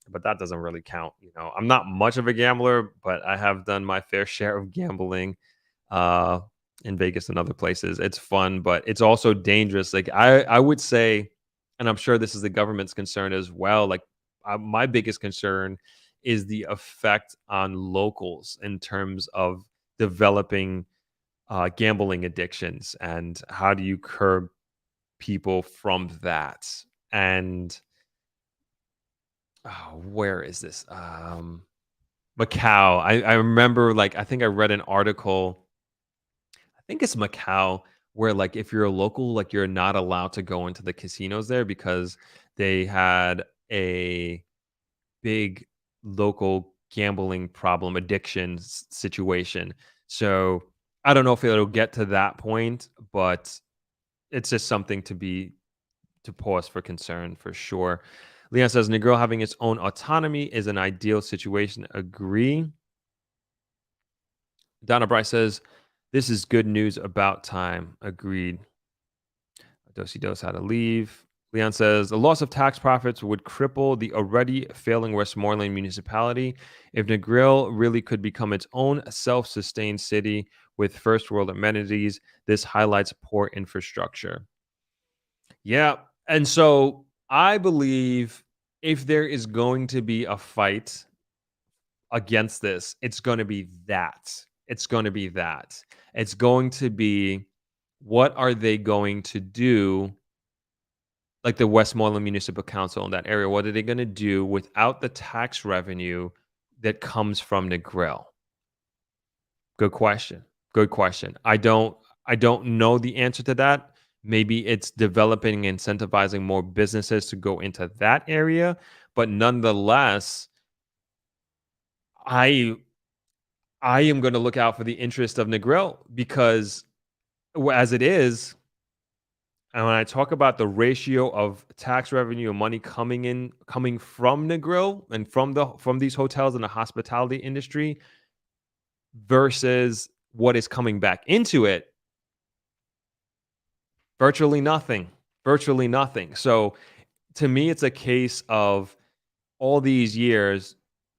but that doesn't really count. I'm not much of a gambler, but I have done my fair share of gambling uh, in Vegas and other places. It's fun, but it's also dangerous. Like I would say, and I'm sure this is the government's concern as well. Like my biggest concern is the effect on locals in terms of developing gambling addictions, and how do you curb people from that? And where is this? Macau. I remember, like, I think I read an article. I think it's Macau, where like if you're a local, like you're not allowed to go into the casinos there because they had a big local gambling problem, addiction situation. So I don't know if it'll get to that point, but it's just something to pause for concern for sure. Leon says Negril having its own autonomy is an ideal situation. Agree. Donna Bryce says this is good news about time. Agreed. Dosey Dos had to leave. Leon says the loss of tax profits would cripple the already failing Westmoreland municipality. If Negril really could become its own self-sustained city with first world amenities, this highlights poor infrastructure. Yeah. And so I believe if there is going to be a fight against this, it's going to be that. It's going to be that. It's going to be, what are they going to do, like the Westmoreland Municipal Council in that area? What are they going to do without the tax revenue that comes from Negril? Good question. Good question. I don't know the answer to that. Maybe it's developing and incentivizing more businesses to go into that area, but nonetheless, I I am going to look out for the interest of Negril because as it is, And when I talk about the ratio of tax revenue and money coming from Negril and from these hotels in the hospitality industry versus what is coming back into it, virtually nothing. Virtually nothing. So to me, it's a case of all these years,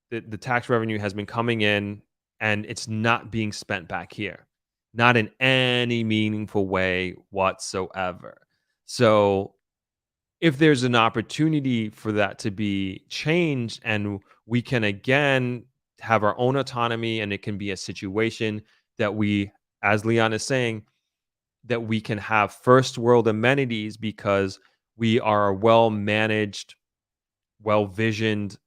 the tax revenue has been coming in and it's not being spent back here, not in any meaningful way whatsoever. So if there's an opportunity for that to be changed and we can again have our own autonomy and it can be a situation that we, as Leon is saying, that we can have first world amenities because we are a well managed, well visioned,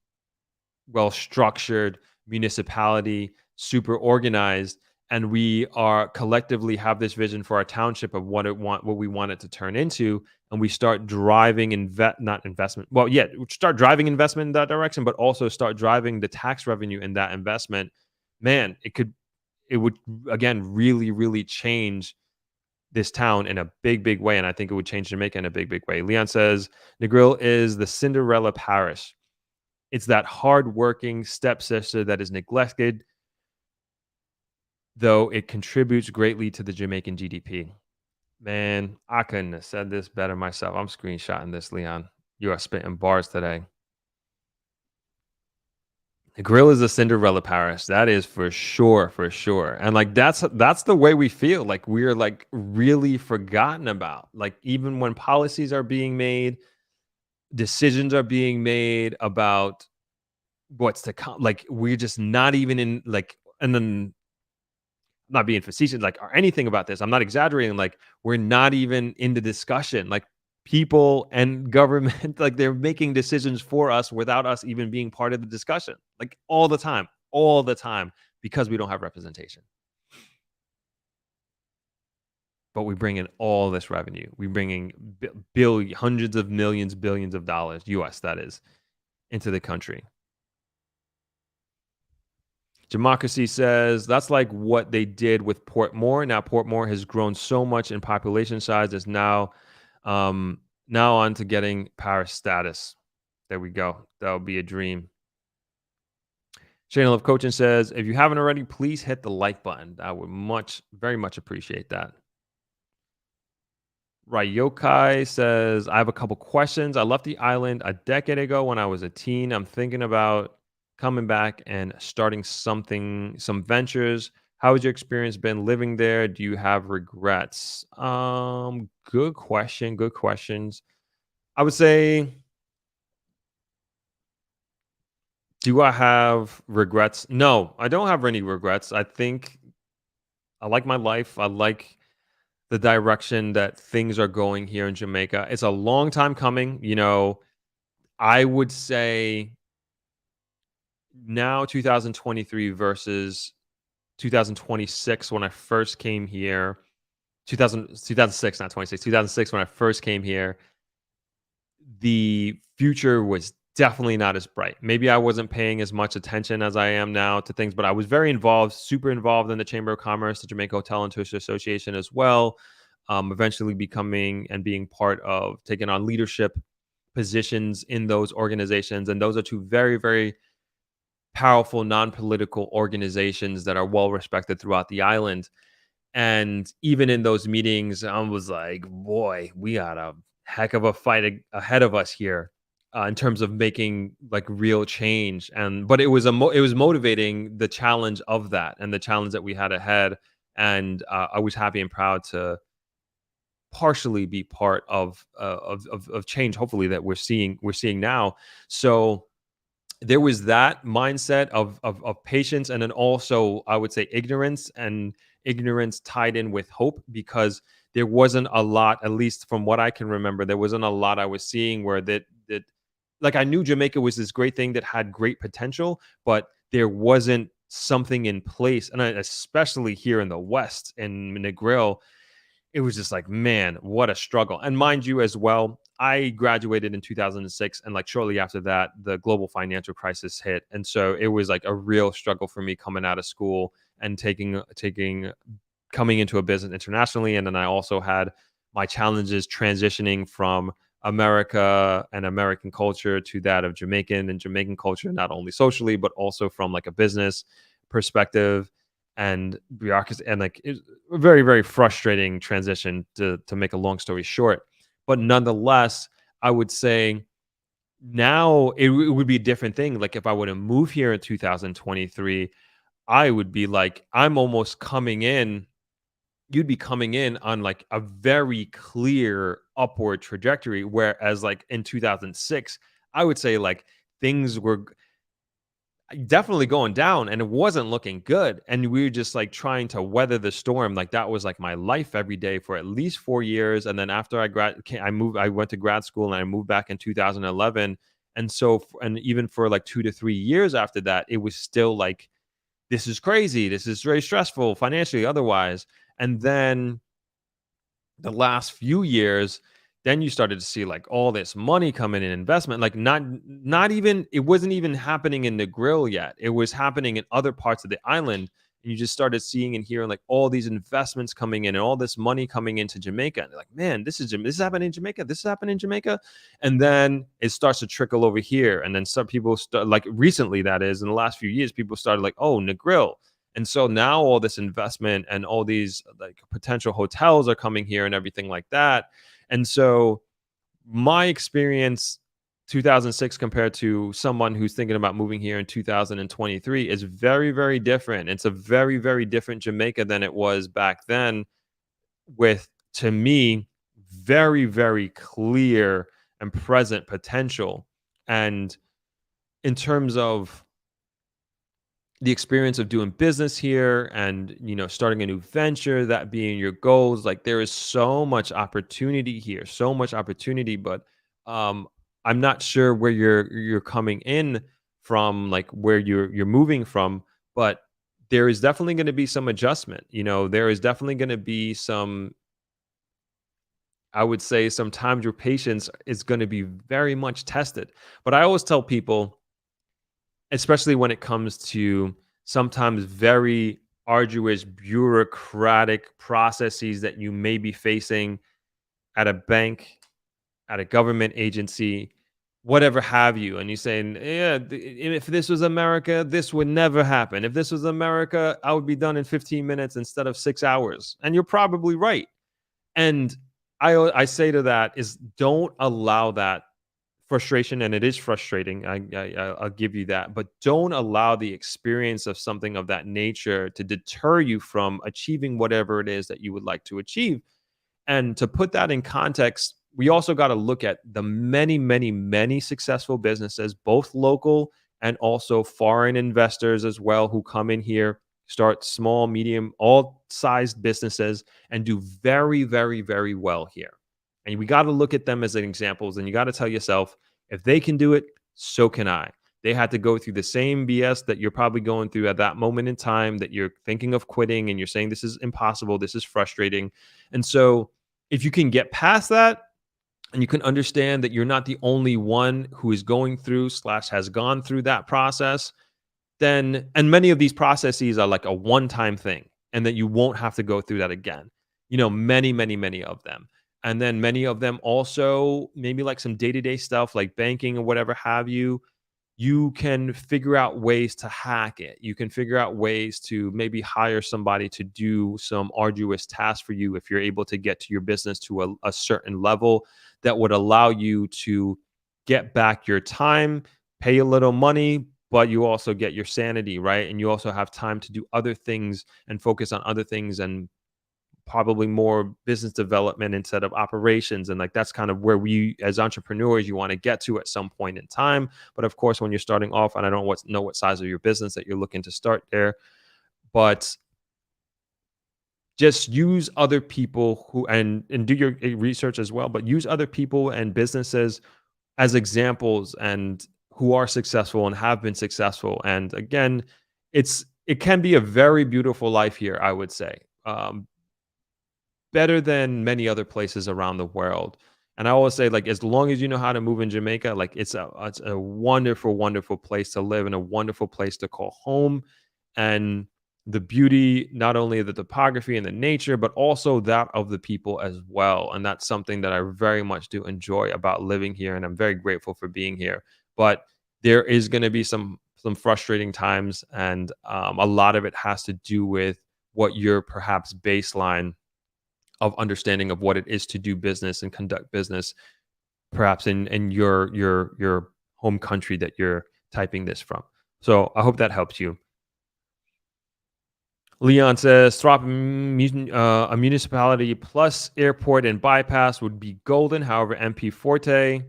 well structured municipality, super organized, and we are collectively have this vision for our township of what we want it to turn into, and we start driving not investment. Well, yeah, start driving investment in that direction, but also start driving the tax revenue in that investment. Man, it would again really really change this town in a big, big way. And I think it would change Jamaica in a big, big way. Leon says Negril is the Cinderella parish. It's that hardworking stepsister that is neglected, though it contributes greatly to the Jamaican GDP. Man, I couldn't have said this better myself. I'm screenshotting this, Leon. You are spitting bars today. The grill is a Cinderella parish. That is for sure, for sure. And like that's the way we feel. Like we're like really forgotten about. Like even when policies are being made, decisions are being made about what's to come. Like we're just not even in like, and then not being facetious, like or anything about this. I'm not exaggerating. Like we're not even in the discussion. Like people and government, like they're making decisions for us without us even being part of the discussion. Like all the time, because we don't have representation. But we bring in all this revenue. We bring in hundreds of millions, billions of dollars, US that is, into the country. Democracy says that's like what they did with Portmore. Now Portmore has grown so much in population size. It's now on to getting Paris status. There we go. That'll be a dream. Channel of Coaching says, if you haven't already, please hit the like button. I would very much appreciate that. Ryokai says, I have a couple questions. I left the island a decade ago when I was a teen. I'm thinking about coming back and starting some ventures. How has your experience been living there? Do you have regrets? Good question. Good questions. I would say, do I have regrets? No, I don't have any regrets. I think I like my life. I like the direction that things are going here in Jamaica. It's a long time coming. I would say now 2023 versus 2026 when I first came here. 2006, not 26, 2006 when I first came here, the future was definitely not as bright. Maybe I wasn't paying as much attention as I am now to things, but I was very involved, super involved in the Chamber of Commerce, the Jamaica Hotel and Tourist Association as well. Eventually becoming and being part of taking on leadership positions in those organizations. And those are two very, very powerful non-political organizations that are well respected throughout the island. And even in those meetings, I was like, boy, we got a heck of a fight ahead of us here in terms of making like real change. But it was it was motivating, the challenge of that and the challenge that we had ahead. And I was happy and proud to partially be part of change, hopefully, that we're seeing now. So there was that mindset of patience, and then also I would say ignorance tied in with hope, because there wasn't a lot, at least from what I can remember, there wasn't a lot I was seeing where that like I knew Jamaica was this great thing that had great potential, but there wasn't something in place. And especially here in the West in Negril, it was just like, man, what a struggle. And mind you as well, I graduated in 2006, and like shortly after that, the global financial crisis hit. And so it was like a real struggle for me coming out of school and coming into a business internationally. And then I also had my challenges transitioning from America and American culture to that of Jamaican and Jamaican culture, not only socially but also from like a business perspective and bureaucracy, and like it's a very very frustrating transition to make a long story short. But nonetheless, I would say now it would be a different thing. Like if I were to move here in 2023, I would be like, I'm almost coming in. You'd be coming in on like a very clear upward trajectory. Whereas like in 2006, I would say like things were definitely going down and it wasn't looking good. And we were just like trying to weather the storm. Like that was like my life every day for at least 4 years. And then after I went to grad school and I moved back in 2011. And so, and even for like 2 to 3 years after that, it was still like, this is crazy. This is very stressful financially, otherwise. And then the last few years, then you started to see like all this money coming in investment, like not even it wasn't even happening in Negril yet. It was happening in other parts of the island. And you just started seeing and hearing like all these investments coming in and all this money coming into Jamaica. And they're like, man, this is happening in Jamaica. This is happening in Jamaica. And then it starts to trickle over here. And then some people start like recently, that is, in the last few years, people started like, oh, Negril. And so now all this investment and all these like potential hotels are coming here and everything like that. And so my experience 2006 compared to someone who's thinking about moving here in 2023 is very very different. It's a very very different Jamaica than it was back then, with, to me, very very clear and present potential. And in terms of the experience of doing business here and starting a new venture, that being your goals, like there is so much opportunity here, so much opportunity. But um I'm not sure where you're coming in from, like where you're moving from. But there is definitely going to be some adjustment. There is definitely going to be some, I would say, sometimes your patience is going to be very much tested. But I always tell people, especially when it comes to sometimes very arduous bureaucratic processes that you may be facing at a bank, at a government agency, whatever have you. And you're saying, yeah, if this was America, this would never happen. If this was America, I would be done in 15 minutes instead of 6 hours. And you're probably right. And I say to that is, don't allow that frustration, and it is frustrating. I'll give you that, but don't allow the experience of something of that nature to deter you from achieving whatever it is that you would like to achieve. And to put that in context, we also got to look at the many, many, many successful businesses, both local and also foreign investors as well, who come in here, start small, medium, all sized businesses, and do very, very, very well here. And we got to look at them as examples. And you got to tell yourself, if they can do it, so can I. They had to go through the same BS that you're probably going through at that moment in time, that you're thinking of quitting and you're saying, this is impossible, this is frustrating. And so if you can get past that, and you can understand that you're not the only one who is going through slash has gone through that process, then, and many of these processes are like a one-time thing, and that you won't have to go through that again. Many, many, many of them. And then many of them also maybe like some day-to-day stuff like banking or whatever have you. You can figure out ways to hack it. You can figure out ways to maybe hire somebody to do some arduous tasks for you if you're able to get to your business to a certain level that would allow you to get back your time, pay a little money, but you also get your sanity, right? And you also have time to do other things and focus on other things, and probably more business development instead of operations. And like that's kind of where we as entrepreneurs you want to get to at some point in time. But of course, when you're starting off, and I don't know what size of your business that you're looking to start there, but just use other people who and do your research as well, but use other people and businesses as examples, and who are successful and have been successful. And again, it can be a very beautiful life here, I would say. Better than many other places around the world. And I always say, like, as long as you know how to move in Jamaica, like it's a wonderful, wonderful place to live and a wonderful place to call home. And the beauty, not only of the topography and the nature, but also that of the people as well. And that's something that I very much do enjoy about living here. And I'm very grateful for being here. But there is going to be some frustrating times, and a lot of it has to do with what your perhaps baseline of understanding of what it is to do business and conduct business, perhaps in your home country that you're typing this from. So I hope that helps you. Leon says a municipality plus airport and bypass would be golden. However, MP Forte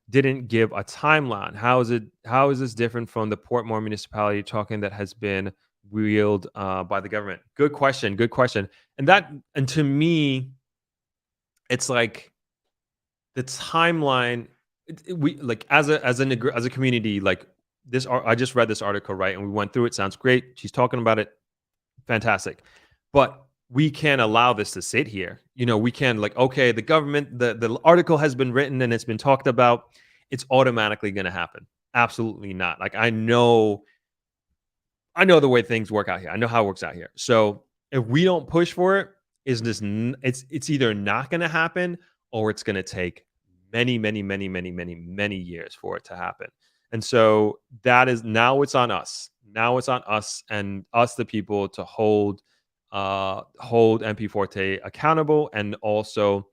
didn't give a timeline. How is this different from the Portmore municipality talking that has been wheeled by the government? Good question. Good question. And to me, it's like the timeline. We like as a community, like I just read this article, right, and we went through it. Sounds great. She's talking about it. Fantastic. But we can't allow this to sit here. We can, like, okay, the government, the article has been written and it's been talked about. It's automatically going to happen. Absolutely not. Like, I know the way things work out here. I know how it works out here. So if we don't push for it, it's either not going to happen, or it's going to take many, many, many, many, many, many years for it to happen. And so now it's on us. Now it's on us and us, the people, to hold MP Forte accountable, and also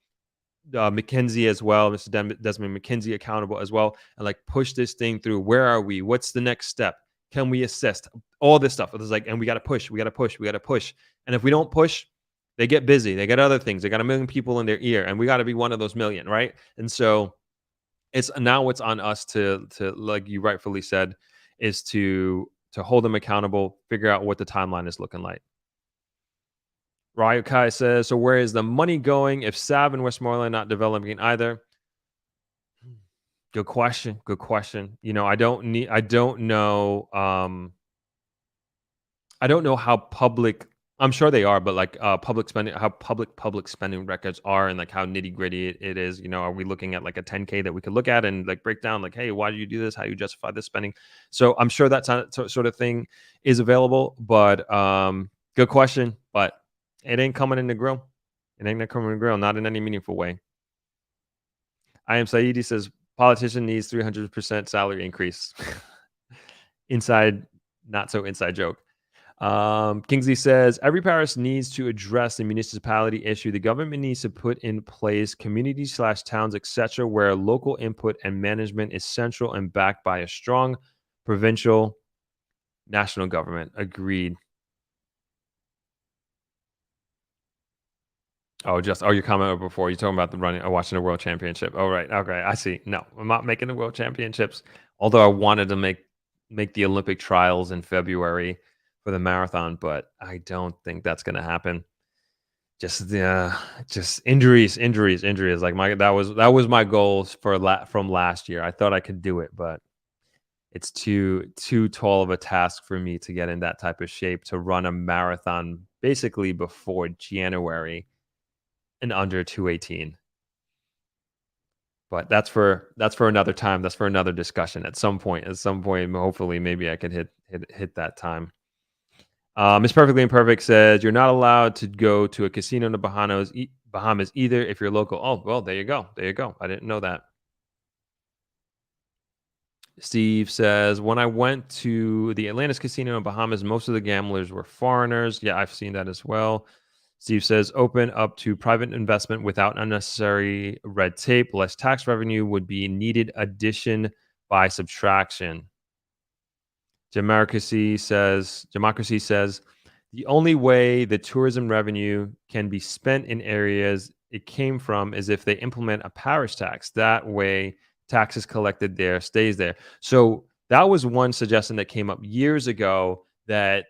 McKinsey as well, Mr. Desmond McKinsey accountable as well, and like push this thing through. Where are we? What's the next step? Can we assist? All this stuff. It's like, and we got to push. We got to push. We got to push. And if we don't push, they get busy. They got other things. They got a million people in their ear, and we got to be one of those million, right? And so it's on us to like you rightfully said, is to hold them accountable, figure out what the timeline is looking like. Ryu Kai says, so where is the money going if Sav and Westmoreland not developing either? Good question. Good question. I don't know. I don't know how public, I'm sure they are, but like public spending, how public spending records are, and like how nitty gritty it is. Are we looking at like a 10K that we could look at and like break down, like, hey, why do you do this? How do you justify this spending? So I'm sure that sort of thing is available, but good question. But it ain't coming in the grill. It ain't coming in the grill, not in any meaningful way. I am Saidi says, politician needs 300% salary increase. Inside, not so inside joke. Kingsley says, every parish needs to address the municipality issue. The government needs to put in place communities/towns, etc., where local input and management is central and backed by a strong provincial national government. Agreed. Your comment before, you're talking about the running or watching the World Championship. Oh, right. Okay, I see. No, I'm not making the World Championships. Although I wanted to make the Olympic trials in February for the marathon, but I don't think that's going to happen. Just injuries. Like that was my goals from last year. I thought I could do it, but it's too tall of a task for me to get in that type of shape to run a marathon basically before January. And under 218. But that's for another time. That's for another discussion at some point. Hopefully, maybe I could hit that time. Miss Perfectly Imperfect says, you're not allowed to go to a casino in the Bahamas either if you're local. Oh, well, there you go. I didn't know that. Steve says, when I went to the Atlantis Casino in Bahamas, most of the gamblers were foreigners. Yeah, I've seen that as well. Steve says, open up to private investment without unnecessary red tape. Less tax revenue would be needed addition by subtraction. Democracy says, the only way the tourism revenue can be spent in areas it came from is if they implement a parish tax. That way, taxes collected there stays there. So that was one suggestion that came up years ago, that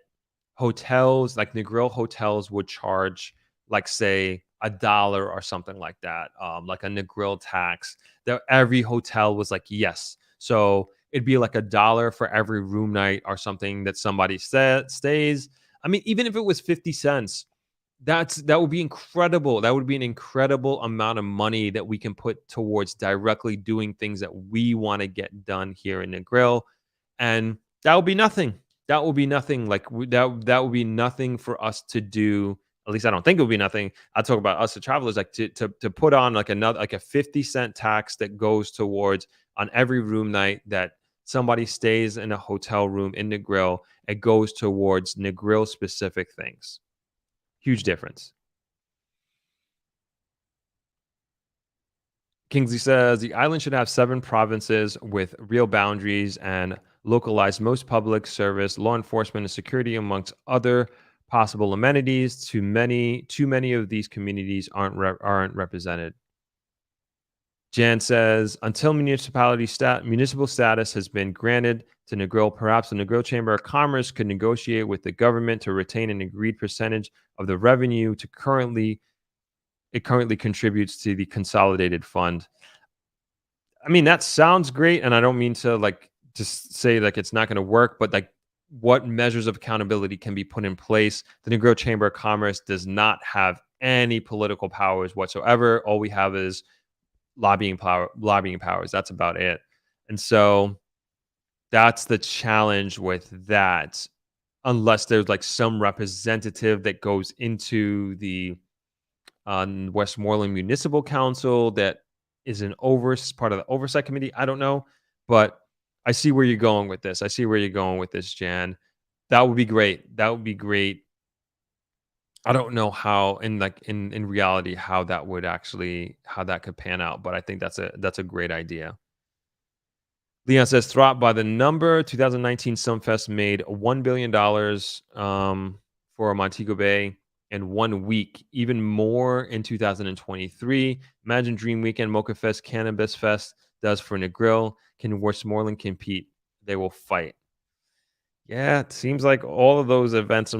hotels like Negril hotels would charge, like, say, $1 or something like that, like a Negril tax. That every hotel was like, yes. So it'd be like $1 for every room night or something that somebody stays. I mean, even if it was 50 cents, that would be incredible. That would be an incredible amount of money that we can put towards directly doing things that we want to get done here in Negril, and that would be nothing. That will be nothing like that will be nothing for us to do. At least I don't think it would be nothing. I talk about us, the travelers, like to put on like another like a 50-cent tax that goes towards on every room night that somebody stays in a hotel room in Negril. It goes towards Negril specific things. Huge difference. Kingsley says the island should have 7 provinces with real boundaries and localize most public service, law enforcement, and security amongst other possible amenities. Too many of these communities aren't represented. Jan says until municipal status has been granted to Negril, perhaps the Negril Chamber of Commerce could negotiate with the government to retain an agreed percentage of the revenue to currently contributes to the consolidated fund. I mean, that sounds great, and I don't mean to like just say like it's not going to work, but like what measures of accountability can be put in place? The Negro Chamber of Commerce does not have any political powers whatsoever. All we have is lobbying powers. That's about it. And so that's the challenge with that. Unless there's like some representative that goes into the Westmoreland Municipal Council that is part of the oversight committee. I don't know, but I see where you're going with this. I see where you're going with this, Jan. That would be great. That would be great. I don't know how in reality how that could pan out, but I think that's a great idea. Leon says, "Thought by the number, 2019 Sumfest made $1 billion for Montego Bay in 1 week, even more in 2023. Imagine Dream Weekend, Mocha Fest, Cannabis Fest does for Negril. Can Westmoreland compete? They will fight." Yeah, it seems like all of those events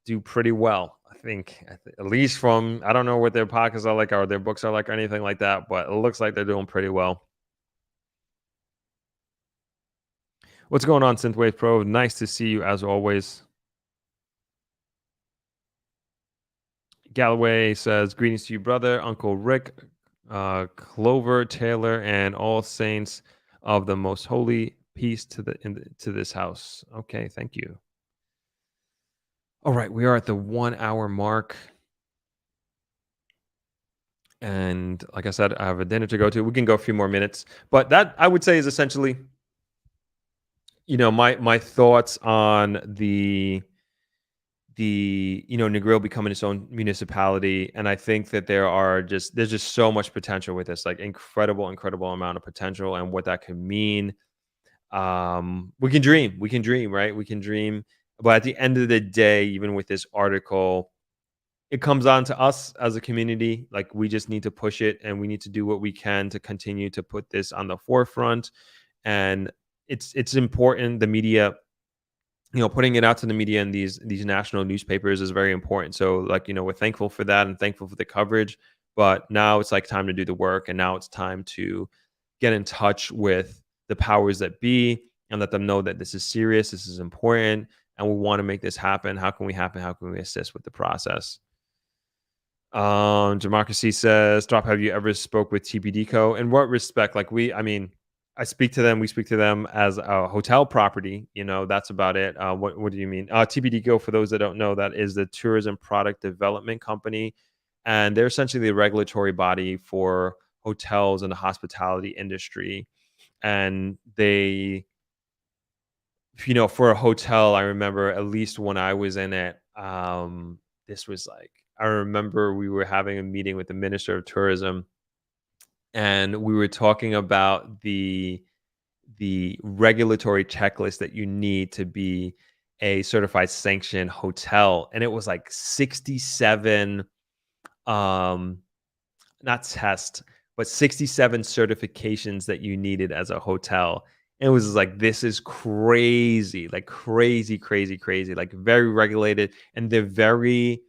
do pretty well. I think, at least from I don't know what their pockets are like or their books are like or anything like that, but it looks like they're doing pretty well. What's going on, Synthwave Pro? Nice to see you as always. Galloway says, "Greetings to you, brother, Uncle Rick, Clover, Taylor, and all saints of the most holy. Peace to this house." Okay, thank you. All right, we are at the 1 hour mark. And like I said, I have a dinner to go to. We can go a few more minutes. But that I would say is essentially, my thoughts on the Negril becoming its own municipality, and I think that there's just so much potential with this, like incredible amount of potential, and what that could mean. We can dream, right? We can dream, but at the end of the day, even with this article, it comes on to us as a community. Like, we just need to push it, and we need to do what we can to continue to put this on the forefront. And it's important. The media, putting it out to the media and these national newspapers is very important. So, like, we're thankful for that and thankful for the coverage. But now it's like time to do the work, and now it's time to get in touch with the powers that be and let them know that this is serious, this is important, and we want to make this happen. How can we happen? How can we assist with the process? Democracy says, "Drop, have you ever spoke with TPD Co? In what respect?" Like, I speak to them. We speak to them as a hotel property. That's about it. What do you mean? TPD Co, for those that don't know, that is the Tourism Product Development Company, and they're essentially the regulatory body for hotels and the hospitality industry. And for a hotel, I remember, at least when I was in it, this was like, I remember we were having a meeting with the Minister of Tourism, and we were talking about the regulatory checklist that you need to be a certified sanctioned hotel, and it was like 67 um not test, but 67 certifications that you needed as a hotel. And it was like, this is crazy, like crazy, like very regulated. And they're very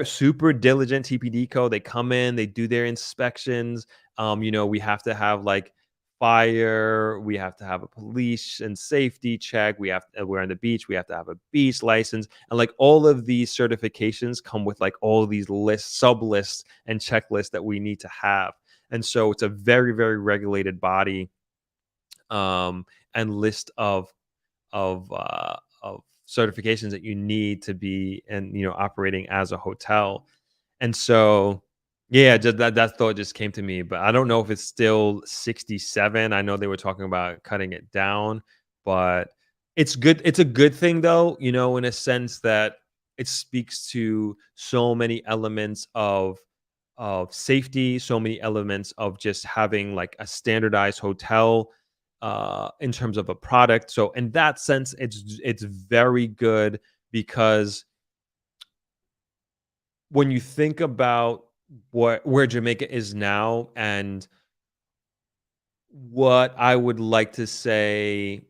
super diligent. TPD Co. They come in, they do their inspections. We have to have like fire, we have to have a police and safety check. We're on the beach, we have to have a beach license, and like all of these certifications come with like all of these lists, sub lists, and checklists that we need to have. And so it's a very regulated body, and list of of certifications that you need to be and operating as a hotel. And so, yeah, just that thought just came to me, but I don't know if it's still 67. I know they were talking about cutting it down, but it's good. It's a good thing though, in a sense that it speaks to so many elements of safety, so many elements of just having like a standardized hotel in terms of a product. So in that sense, it's very good because when you think about where Jamaica is now and what I would like to say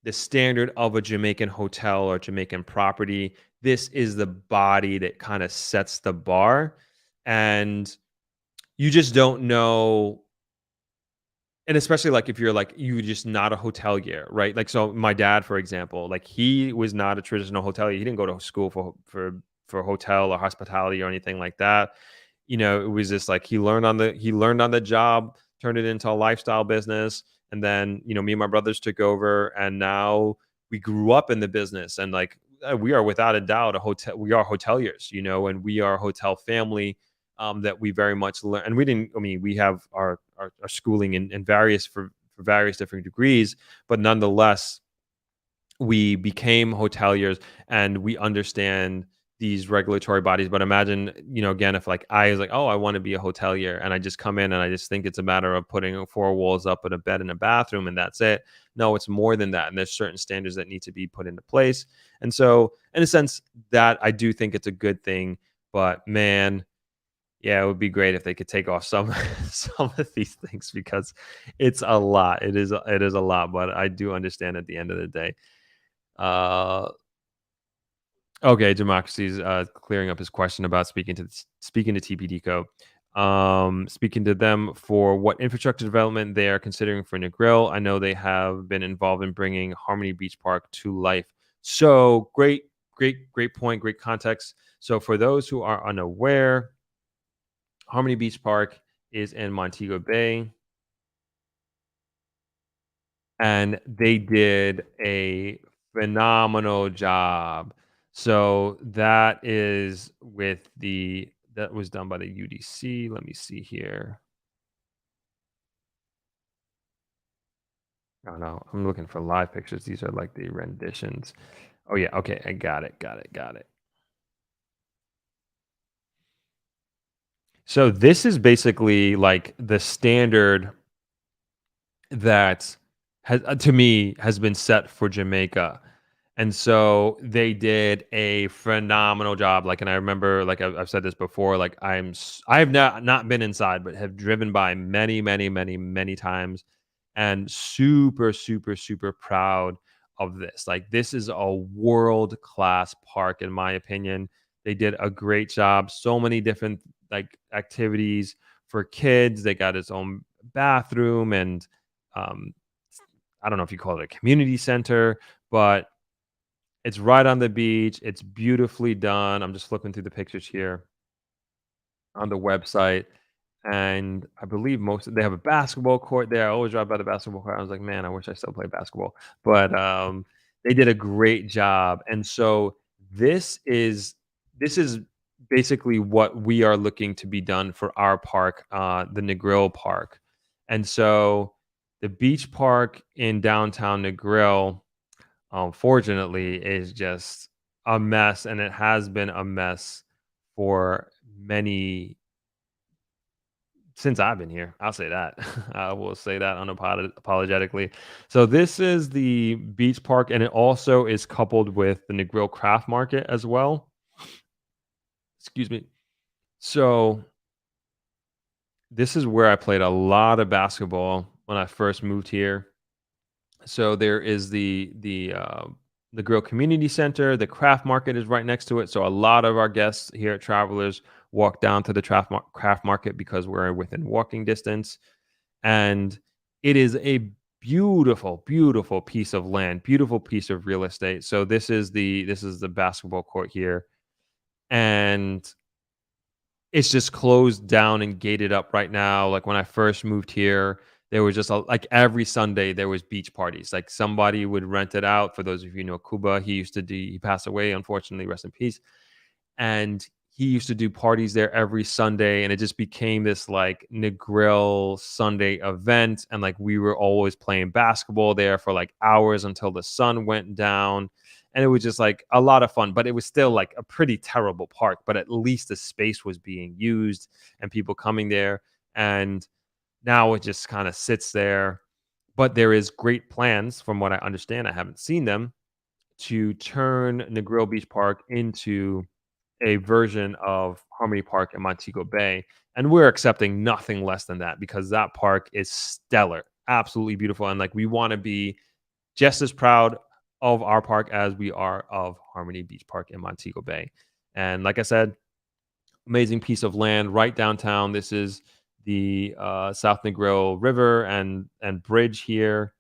the standard of a Jamaican hotel or Jamaican property, this is the body that kind of sets the bar. And you just don't know. And especially like if you're like you just not a hotelier, right? Like so my dad, for example, like he was not a traditional hotelier. He didn't go to school for hotel or hospitality or anything like that. It was just like he learned on the job, turned it into a lifestyle business, and then me and my brothers took over, and now we grew up in the business, and like we are without a doubt a hotel. We are hoteliers, and we are a hotel family that we very much learn. And we didn't. I mean, we have our schooling in various for various different degrees, but nonetheless, we became hoteliers and we understand these regulatory bodies. But imagine, again, if like I was like, oh, I want to be a hotelier, and I just come in and I just think it's a matter of putting four walls up and a bed and a bathroom and that's it. No, it's more than that. And there's certain standards that need to be put into place. And so, in a sense, that I do think it's a good thing. But man, yeah, it would be great if they could take off some some of these things because it's a lot. It is a lot, but I do understand at the end of the day. Uh, okay, Democracy's clearing up his question about speaking to TPDCO. Speaking to them for what infrastructure development they are considering for Negril. I know they have been involved in bringing Harmony Beach Park to life. So great, great, great point, great context. So for those who are unaware, Harmony Beach Park is in Montego Bay, and they did a phenomenal job. So that was done by the UDC. Let me see here. Oh no, I'm looking for live pictures. These are like the renditions. Oh yeah, okay, I got it, got it, got it. So this is basically like the standard that has to me has been set for Jamaica. And so they did a phenomenal job. Like, and I remember, like I've said this before, like I have not been inside, but have driven by many, many, many, many times, and super, super, super proud of this. Like, this is a world class park, in my opinion. They did a great job. So many different like activities for kids. They got its own bathroom and um, I don't know if you call it a community center, but it's right on the beach. It's beautifully done. I'm just flipping through the pictures here on the website, and I believe they have a basketball court there. I always drive by the basketball court. I was like, man, I wish I still play basketball. But they did a great job, and so this is basically what we are looking to be done for our park, the Negril Park, and so the beach park in downtown Negril unfortunately is just a mess, and it has been a mess for many since I've been here. I'll say that. I will say that unapologetically. So this is the beach park, and it also is coupled with the Negril Craft Market as well. Excuse me. So this is where I played a lot of basketball when I first moved here. So there is the Grill Community Center. The craft market is right next to it. So a lot of our guests here at Travelers walk down to the craft market because we're within walking distance, and it is a beautiful, beautiful piece of land, beautiful piece of real estate. So this is the basketball court here, and it's just closed down and gated up right now. Like when I first moved here, There was just like every Sunday there was beach parties. Like somebody would rent it out. For those of you who know Cuba, he passed away, unfortunately, rest in peace. And he used to do parties there every Sunday, and it just became this like Negril Sunday event. And like we were always playing basketball there for like hours until the sun went down. And it was just like a lot of fun, but it was still like a pretty terrible park. But at least the space was being used and people coming there. And now it just kind of sits there. But there is great plans, from what I understand. I haven't seen them, to turn Negril Beach Park into a version of Harmony Park in Montego Bay, and we're accepting nothing less than that because that park is stellar, absolutely beautiful, and like we want to be just as proud of our park as we are of Harmony Beach Park in Montego Bay. And like I said, amazing piece of land right downtown. This is the South Negril River and bridge here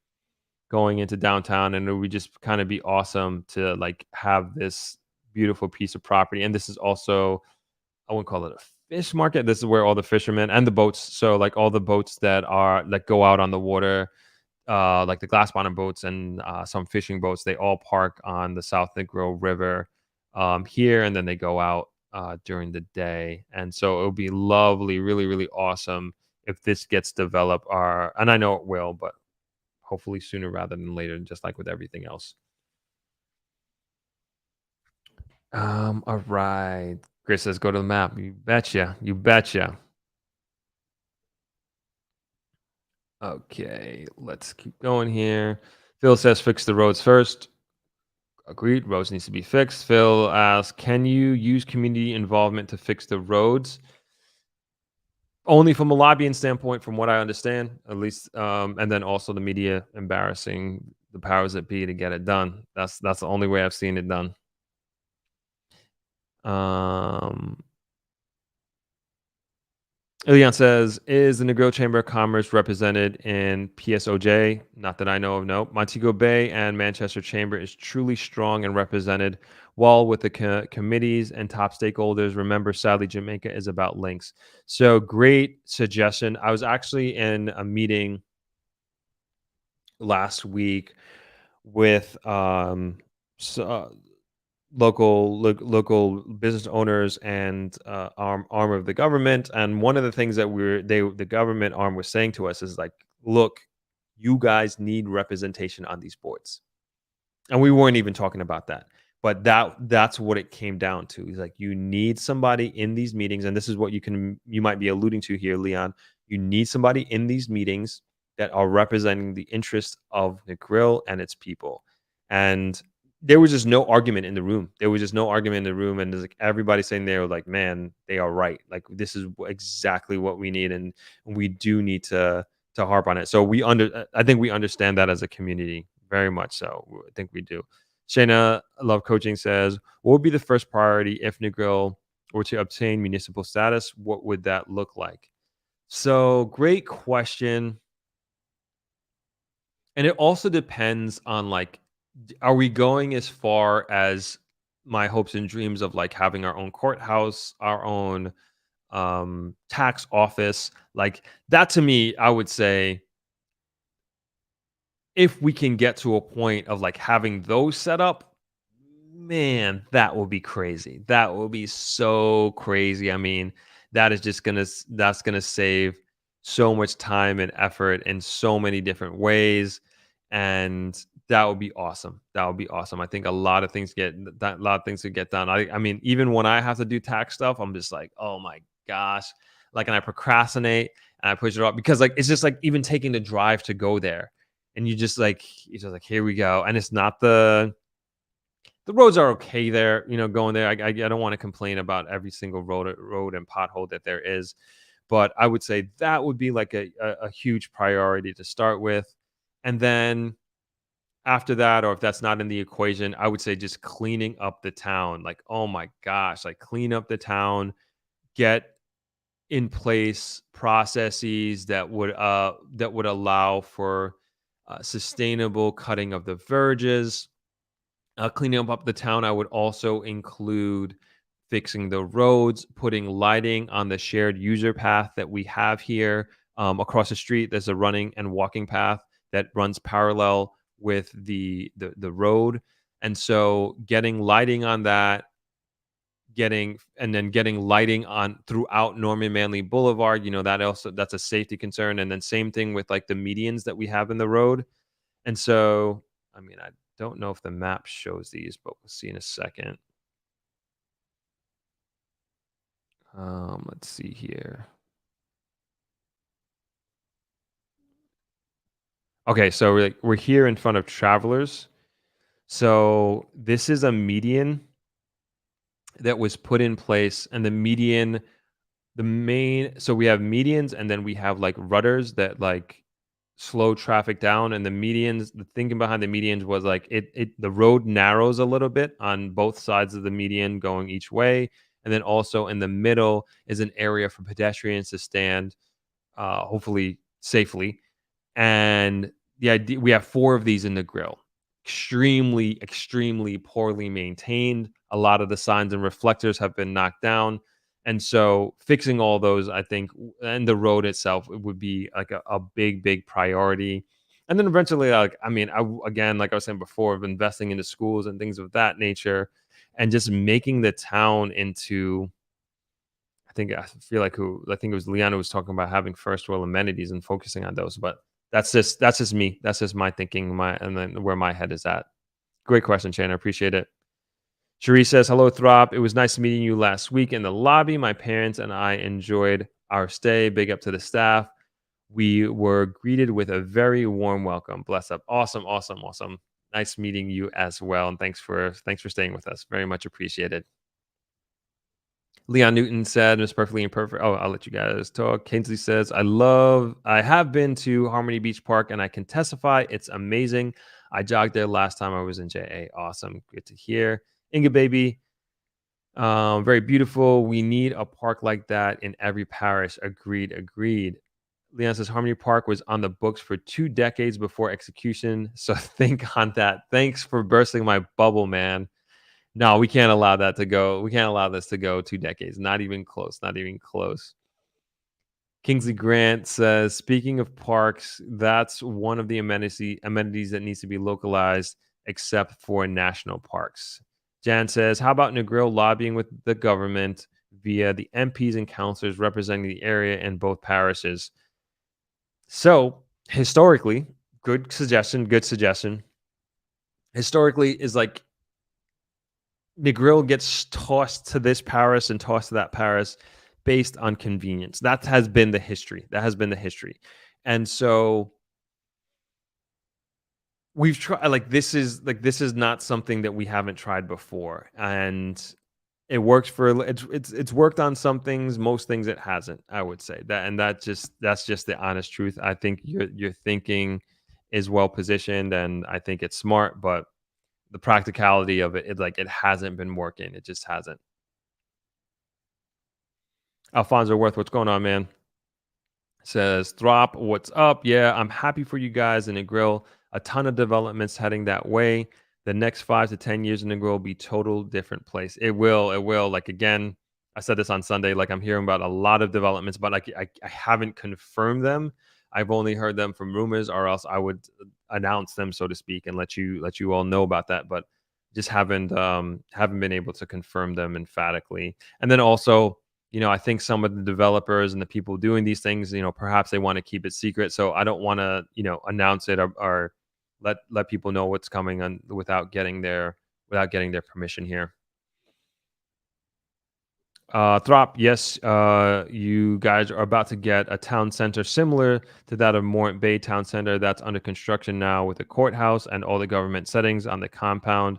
going into downtown, and it would just kind of be awesome to like have this beautiful piece of property. And this is also, I wouldn't call it a fish market. This is where all the fishermen and the boats, so like all the boats that are like go out on the water, like the glass bottom boats and some fishing boats, they all park on the South Negro River here, and then they go out during the day. And so it would be lovely, really, really awesome if this gets developed. And I know it will, but hopefully sooner rather than later, just like with everything else. All right. Chris says, go to the map. You betcha. You betcha. Okay, let's keep going here. Phil says, fix the roads first. Agreed. Roads needs to be fixed. Phil asks, can you use community involvement to fix the roads? Only from a lobbying standpoint, from what I understand, at least, and then also the media embarrassing the powers that be to get it done. That's the only way I've seen it done. Um, Ilian says, is the Negril Chamber of Commerce represented in PSOJ? Not that I know of, no. Montego Bay and Manchester Chamber is truly strong and represented well with the committees and top stakeholders. Remember, sadly, Jamaica is about links. So great suggestion. I was actually in a meeting last week with so, local business owners and arm of the government. And one of the things that the government arm was saying to us is like, look, you guys need representation on these boards. And we weren't even talking about that, but that's what it came down to. He's like, you need somebody in these meetings, and this is what you might be alluding to here, Leon. You need somebody in these meetings that are representing the interests of the grill and its people. And there was just no argument in the room. There was just no argument in the room, and there's like everybody saying there, like, man, they are right. Like this is exactly what we need, and we do need to harp on it. So I think we understand that as a community very much so. I think we do. Shayna Love Coaching says, what would be the first priority if Negril were to obtain municipal status? What would that look like? So great question. And it also depends on like, are we going as far as my hopes and dreams of like having our own courthouse, our own tax office? Like that to me, I would say if we can get to a point of like having those set up, man, that will be crazy. That will be so crazy. I mean, that's gonna save so much time and effort in so many different ways, and that would be awesome. That would be awesome. I think a lot of things a lot of things could get done. I mean, even when I have to do tax stuff, I'm just like, oh my gosh, like, and I procrastinate and I push it off because like it's just like even taking the drive to go there, and you're just like, here we go, and it's not the roads are okay there, going there. I don't want to complain about every single road and pothole that there is, but I would say that would be like a huge priority to start with. And then after that, or if that's not in the equation, I would say just cleaning up the town. Like, oh my gosh, like clean up the town, get in place processes that would allow for sustainable cutting of the verges. Cleaning up the town, I would also include fixing the roads, putting lighting on the shared user path that we have here, Across the street, there's a running and walking path that runs parallel with the road, and so getting lighting on that, getting lighting on throughout Norman Manley Boulevard, that's a safety concern, and then same thing with like the medians that we have in the road. And so, I mean, I don't know if the map shows these, but we'll see in a second. Let's see here. Okay, so we're here in front of Travelers. So this is a median that was put in place, and the median, the main, so we have medians, and then we have like rudders that like slow traffic down. And the medians, the thinking behind the medians was like the road narrows a little bit on both sides of the median going each way, and then also in the middle is an area for pedestrians to stand, hopefully safely. And the idea, we have 4 of these in the grill. Extremely, extremely poorly maintained. A lot of the signs and reflectors have been knocked down. And so fixing all those, I think, and the road itself, it would be like a big, big priority. And then eventually, like, I mean, again, like I was saying before, of investing into schools and things of that nature, and just making the town into, I think it was Leon who was talking about having first world amenities and focusing on those. But that's just me. That's just my thinking, my and then where my head is at. Great question, Shane. I appreciate it. Cherie says, "Hello, Throp. It was nice meeting you last week in the lobby. My parents and I enjoyed our stay. Big up to the staff. We were greeted with a very warm welcome. Bless up. Awesome, awesome, awesome. Nice meeting you as well. And thanks for staying with us. Very much appreciated." Leon Newton said, "It's perfectly imperfect." Oh, I'll let you guys talk. Kingsley says, I have been to Harmony Beach Park and I can testify it's amazing. I jogged there last time I was in JA. Awesome. Good to hear. Inga Baby, very beautiful. We need a park like that in every parish. Agreed. Agreed. Leon says, Harmony Park was on the books for 2 decades before execution. So think on that. Thanks for bursting my bubble, man. No, we can't allow that to go. We can't allow this to go 2 decades. Not even close. Not even close. Kingsley Grant says, speaking of parks, that's one of the amenities that needs to be localized, except for national parks. Jan says, how about Negril lobbying with the government via the MPs and councillors representing the area in both parishes? So historically, good suggestion. Good suggestion. Historically, is like Negril gets tossed to this Paris and tossed to that Paris based on convenience. That has been the history. That has been the history. And so we've tried, this is not something that we haven't tried before. And it works for it's worked on some things, most things it hasn't, I would say. That's just the honest truth. I think your thinking is well positioned and I think it's smart, but the practicality of it hasn't been working. It just hasn't. Alfonso Worth, what's going on, man? Says Throp, what's up? Yeah, I'm happy for you guys in the grill. A ton of developments heading that way. The next 5 to 10 years in the grill will be total different place. It will. It will. Like again, I said this on Sunday. Like I'm hearing about a lot of developments, but like I haven't confirmed them. I've only heard them from rumors, or else I would announce them, so to speak, and let you all know about that. But just haven't been able to confirm them emphatically. And then also, I think some of the developers and the people doing these things, perhaps they want to keep it secret. So I don't want to, announce it or let people know what's coming on without getting their permission here. Throp, yes, you guys are about to get a town center similar to that of Morant Bay Town Center that's under construction now with a courthouse and all the government settings on the compound,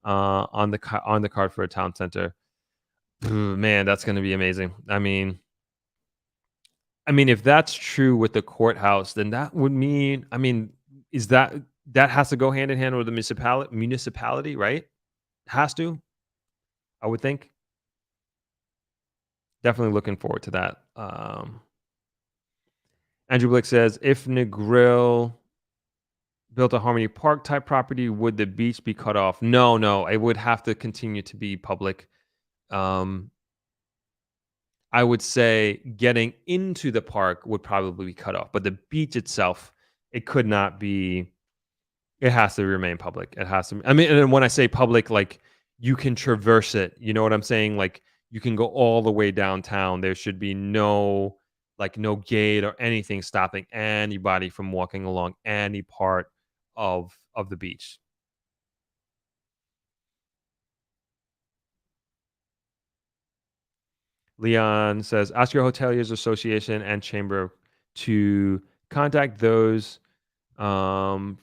on the card for a town center. Man, that's going to be amazing. I mean, if that's true with the courthouse, then that would mean, is that has to go hand in hand with the municipality, right? Has to, I would think. Definitely looking forward to that. Andrew Blick says, if Negril built a Harmony Park type property, would the beach be cut off? No, it would have to continue to be public. I would say getting into the park would probably be cut off, but the beach itself, it could not be. It has to remain public. It has to. I mean, and then when I say public, like you can traverse it. You know what I'm saying? Like you can go all the way downtown. There should be no gate or anything stopping anybody from walking along any part of the beach. Leon says, ask your hoteliers association and chamber to contact those um,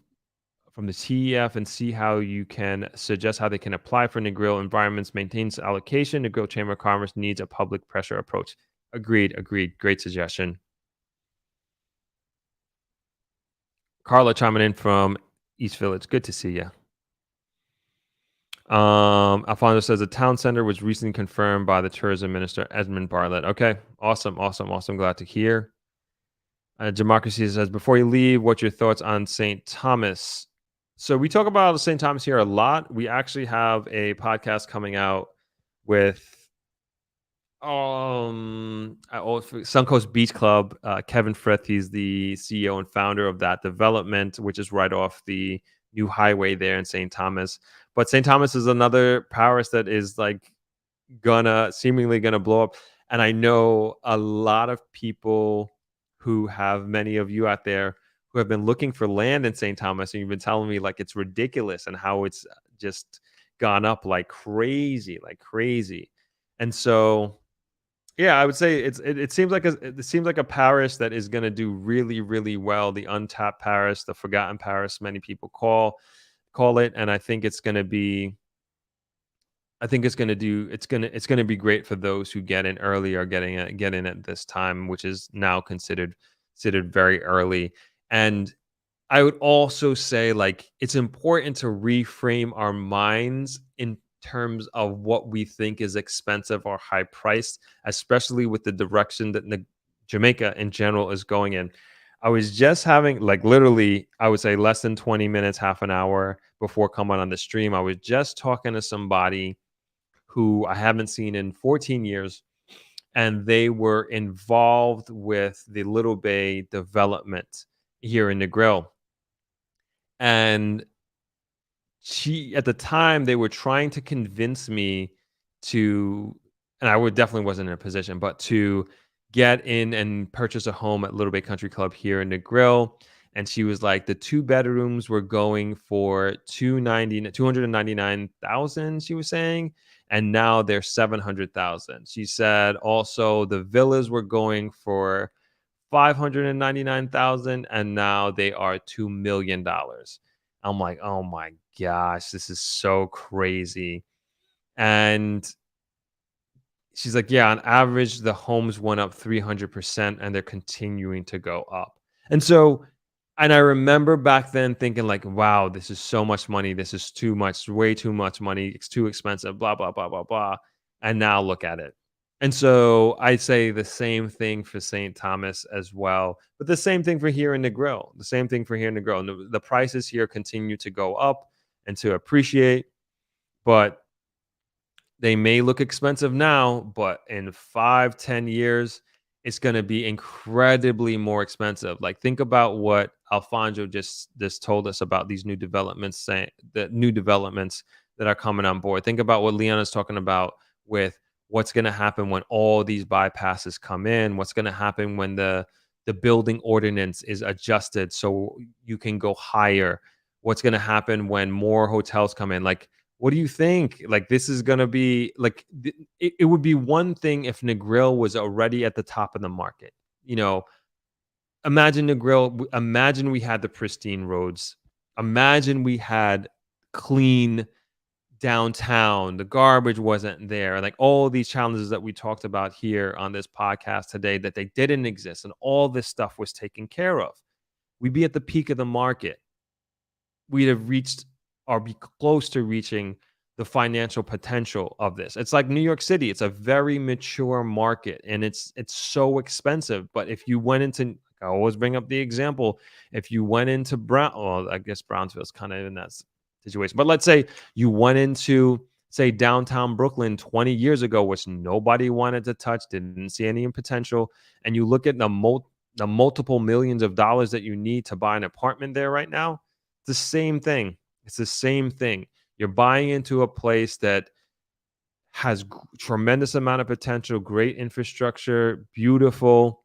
from the TEF and see how you can suggest how they can apply for Negril environments, maintains allocation. Negril Chamber of Commerce needs a public pressure approach. Agreed, agreed. Great suggestion. Carla chiming in from East Village. Good to see you. Alfonso says the town center was recently confirmed by the tourism minister, Edmund Bartlett. Okay, awesome, awesome, awesome. Glad to hear. Democracy says, before you leave, what's your thoughts on St. Thomas? So we talk about St. Thomas here a lot. We actually have a podcast coming out with Suncoast Beach Club. Kevin Frith, he's the CEO and founder of that development, which is right off the new highway there in St. Thomas. But St. Thomas is another parish that is like seemingly gonna blow up. And I know a lot of people who have many of you out there who have been looking for land in St. Thomas, and you've been telling me like it's ridiculous and how it's just gone up like crazy, like crazy. And so yeah, I would say it seems like a parish that is going to do really really well. The untapped parish, the forgotten parish, many people call it, and I think it's going to be. I think it's going to be great for those who get in early or get in at this time, which is now considered very early. And I would also say, like, it's important to reframe our minds in terms of what we think is expensive or high priced, especially with the direction that Jamaica in general is going in. I was just having, like, literally, I would say less than 20 minutes, half an hour before coming on the stream. I was just talking to somebody who I haven't seen in 14 years, and they were involved with the Little Bay development here in Negril. And she at the time they were trying to convince me to, and I would definitely wasn't in a position, but to get in and purchase a home at Little Bay Country Club here in Negril. And she was like, the two bedrooms were going for 299,000, she was saying, and now they're 700,000. She said also the villas were going for 599,000 and now they are $2 million. I'm like, oh my gosh, this is so crazy. And she's like, yeah, on average, the homes went up 300% and they're continuing to go up. And so, and I remember back then thinking, like, wow, this is so much money. This is too much, way too much money. It's too expensive, blah, blah, blah, blah, blah. And now look at it. And so I say the same thing for St. Thomas as well, but the same thing for here in Negril. The same thing for here in Negril. And the prices here continue to go up and to appreciate, but they may look expensive now, but in 5, 10 years, it's going to be incredibly more expensive. Like, think about what Alfonso just told us about these new developments, saying the new developments that are coming on board. Think about what Leon is talking about with what's going to happen when all these bypasses come in. What's going to happen when the building ordinance is adjusted so you can go higher. What's going to happen when more hotels come in? Like, what do you think? Like, this is going to be like, it would be one thing if Negril was already at the top of the market. You know, imagine Negril, imagine we had the pristine roads. Imagine we had clean downtown, the garbage wasn't there, like all these challenges that we talked about here on this podcast today, that they didn't exist and all this stuff was taken care of. We'd be at the peak of the market. We'd have reached or be close to reaching the financial potential of this. It's like New York City. It's a very mature market and it's so expensive. But if you went into, I always bring up the example, if you went into well, I guess Brownsville's kind of in that situation. But let's say you went into say downtown Brooklyn 20 years ago, which nobody wanted to touch, didn't see any potential, and you look at the multiple millions of dollars that you need to buy an apartment there right now, it's the same thing. It's the same thing. You're buying into a place that has tremendous amount of potential, great infrastructure, beautiful,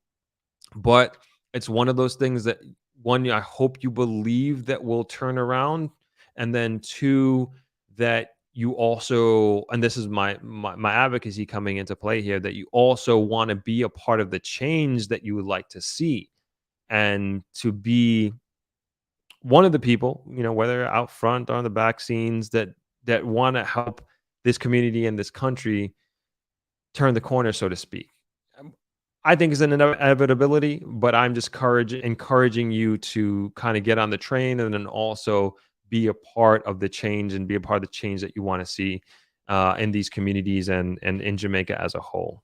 but it's one of those things that one, I hope you believe that will turn around, and then two, that you also, and this is my advocacy coming into play here, that you also want to be a part of the change that you would like to see, and to be one of the people, whether out front or on the back scenes, that want to help this community and this country turn the corner, so to speak. Um, I think it's an inevitability, but I'm just encouraging you to kind of get on the train, and then also be a part of the change, and be a part of the change that you want to see in these communities, and in Jamaica as a whole.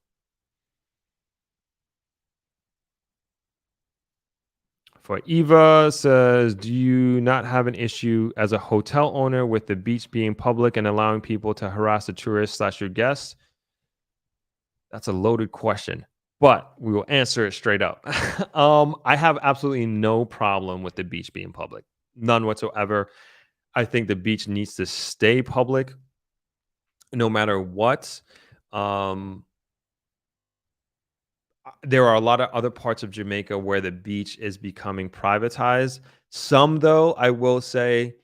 For Eva says, do you not have an issue as a hotel owner with the beach being public and allowing people to harass the tourists slash your guests? That's a loaded question, but we will answer it straight up. I have absolutely no problem with the beach being public, none whatsoever. I think the beach needs to stay public no matter what. Um, there are a lot of other parts of Jamaica where the beach is becoming privatized. Some, though, I will say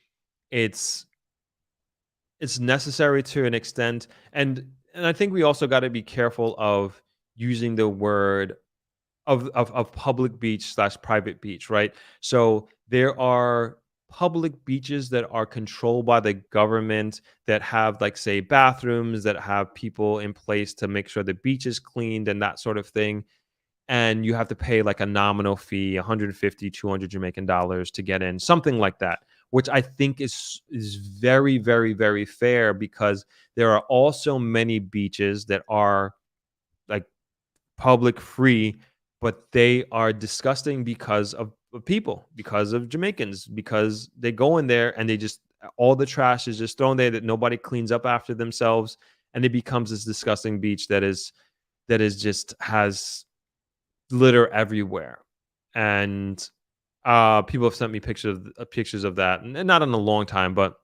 it's it's necessary to an extent, and I think we also got to be careful of using the word of public beach slash private beach, right? So there are public beaches that are controlled by the government, that have, like, say, bathrooms, that have people in place to make sure the beach is cleaned and that sort of thing. And you have to pay like a nominal fee, 150, 200 Jamaican dollars to get in, something like that, which I think is very, very, very fair, because there are also many beaches that are like public free, but they are disgusting because of people, because of Jamaicans, because they go in there and they just, all the trash is just thrown there that nobody cleans up after themselves, and it becomes this disgusting beach that is just has litter everywhere. And people have sent me pictures of that, and not in a long time, but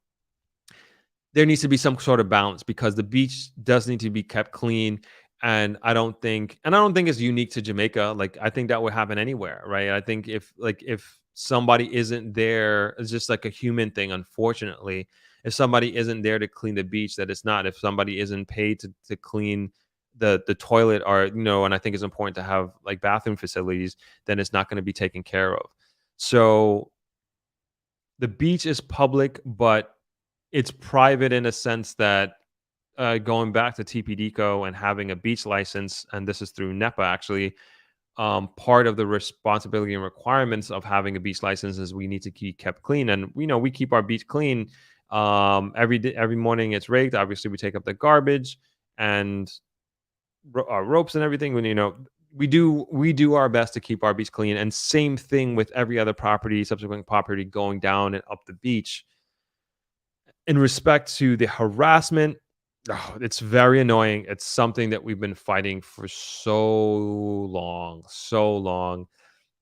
there needs to be some sort of balance, because the beach does need to be kept clean. And I don't think it's unique to Jamaica. Like, I think that would happen anywhere, right? I think if somebody isn't there, it's just like a human thing, unfortunately. If somebody isn't there to clean the beach, that it's not. If somebody isn't paid to clean the toilet, or and I think it's important to have like bathroom facilities, then it's not going to be taken care of. So the beach is public, but it's private in a sense that, going back to TPDCO and having a beach license, and this is through NEPA actually, part of the responsibility and requirements of having a beach license is we need to keep kept clean, and we keep our beach clean. Every day, every morning it's raked. Obviously, we take up the garbage and ropes and everything. When we do our best to keep our beach clean, and same thing with every other property, subsequent property going down and up the beach. In respect to the harassment, it's very annoying. It's something that we've been fighting for so long, so long.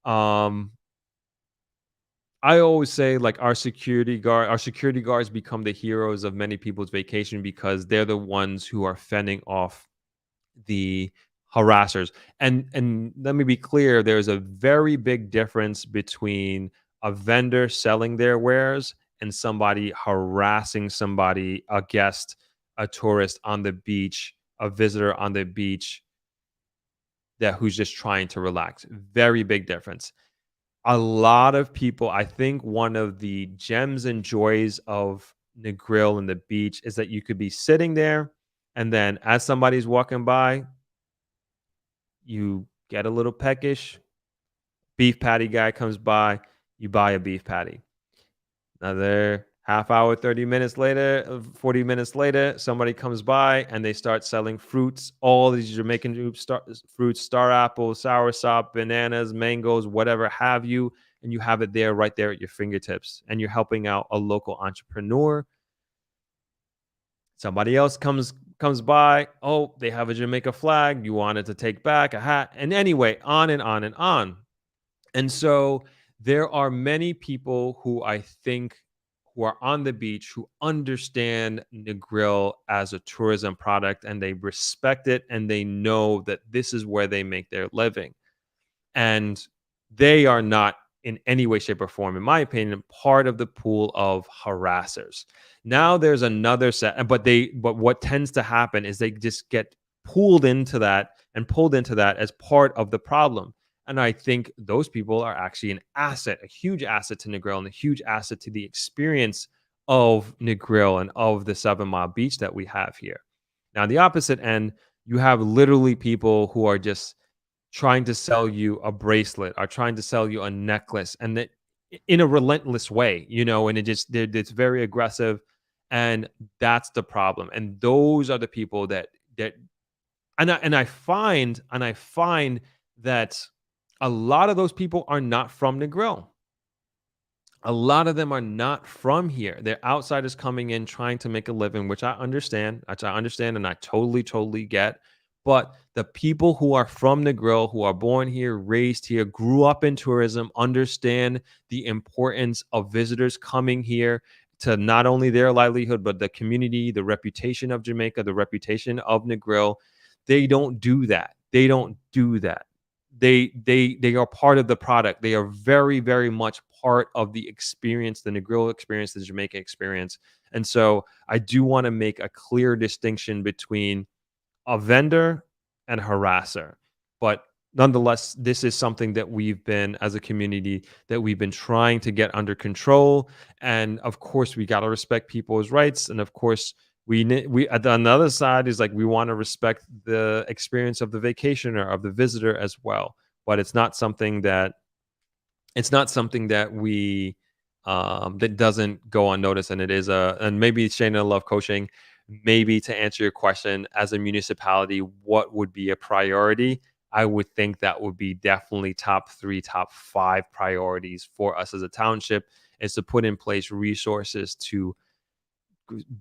Um, I always say, like, our security guards become the heroes of many people's vacation, because they're the ones who are fending off the harassers. And let me be clear, there's a very big difference between a vendor selling their wares and somebody harassing somebody, a guest, a tourist on the beach, a visitor on the beach, that who's just trying to relax. Very big difference. A lot of people, I think one of the gems and joys of Negril and the beach is that you could be sitting there, and then as somebody's walking by, you get a little peckish. Beef patty guy comes by, you buy a beef patty. Another half hour, 30 minutes later, 40 minutes later, somebody comes by and they start selling fruits, all these Jamaican fruits, star apples, soursop, bananas, mangoes, whatever have you. And you have it there, right there at your fingertips. And you're helping out a local entrepreneur. Somebody else comes by. Oh, they have a Jamaica flag. You wanted to take back a hat. And anyway, on and on and on. And so there are many people who I think who are on the beach who understand Negril as a tourism product and they respect it and they know that this is where they make their living. And they are not in any way, shape, or form, in my opinion, part of the pool of harassers. Now there's another set, but what tends to happen is they just get pulled into that as part of the problem. And I think those people are actually an asset, a huge asset to Negril and a huge asset to the experience of Negril and of the 7 Mile Beach that we have here. Now, on the opposite end, you have literally people who are just trying to sell you a bracelet or trying to sell you a necklace and that in a relentless way, and it's very aggressive, and that's the problem. And those are the people that and I find that a lot of those people are not from Negril. A lot of them are not from here. They're outsiders coming in trying to make a living, which I understand and I totally, totally get. But the people who are from Negril, who are born here, raised here, grew up in tourism, understand the importance of visitors coming here to not only their livelihood, but the community, the reputation of Jamaica, the reputation of Negril. They don't do that. They don't do that. They are part of the product. They are very, very much part of the experience, the Negril experience, the Jamaica experience. And so I do want to make a clear distinction between a vendor and harasser. But nonetheless, this is something that we've been, as a community, that we've been trying to get under control. And of course, we got to respect people's rights. And of course, we on the other side is like we want to respect the experience of the vacationer, of the visitor as well. But it's not something that we that doesn't go unnoticed, and it is and maybe Shayna Love Coaching, maybe to answer your question, as a municipality, what would be a priority? I would think that would be definitely top 3, top 5 priorities for us as a township, is to put in place resources to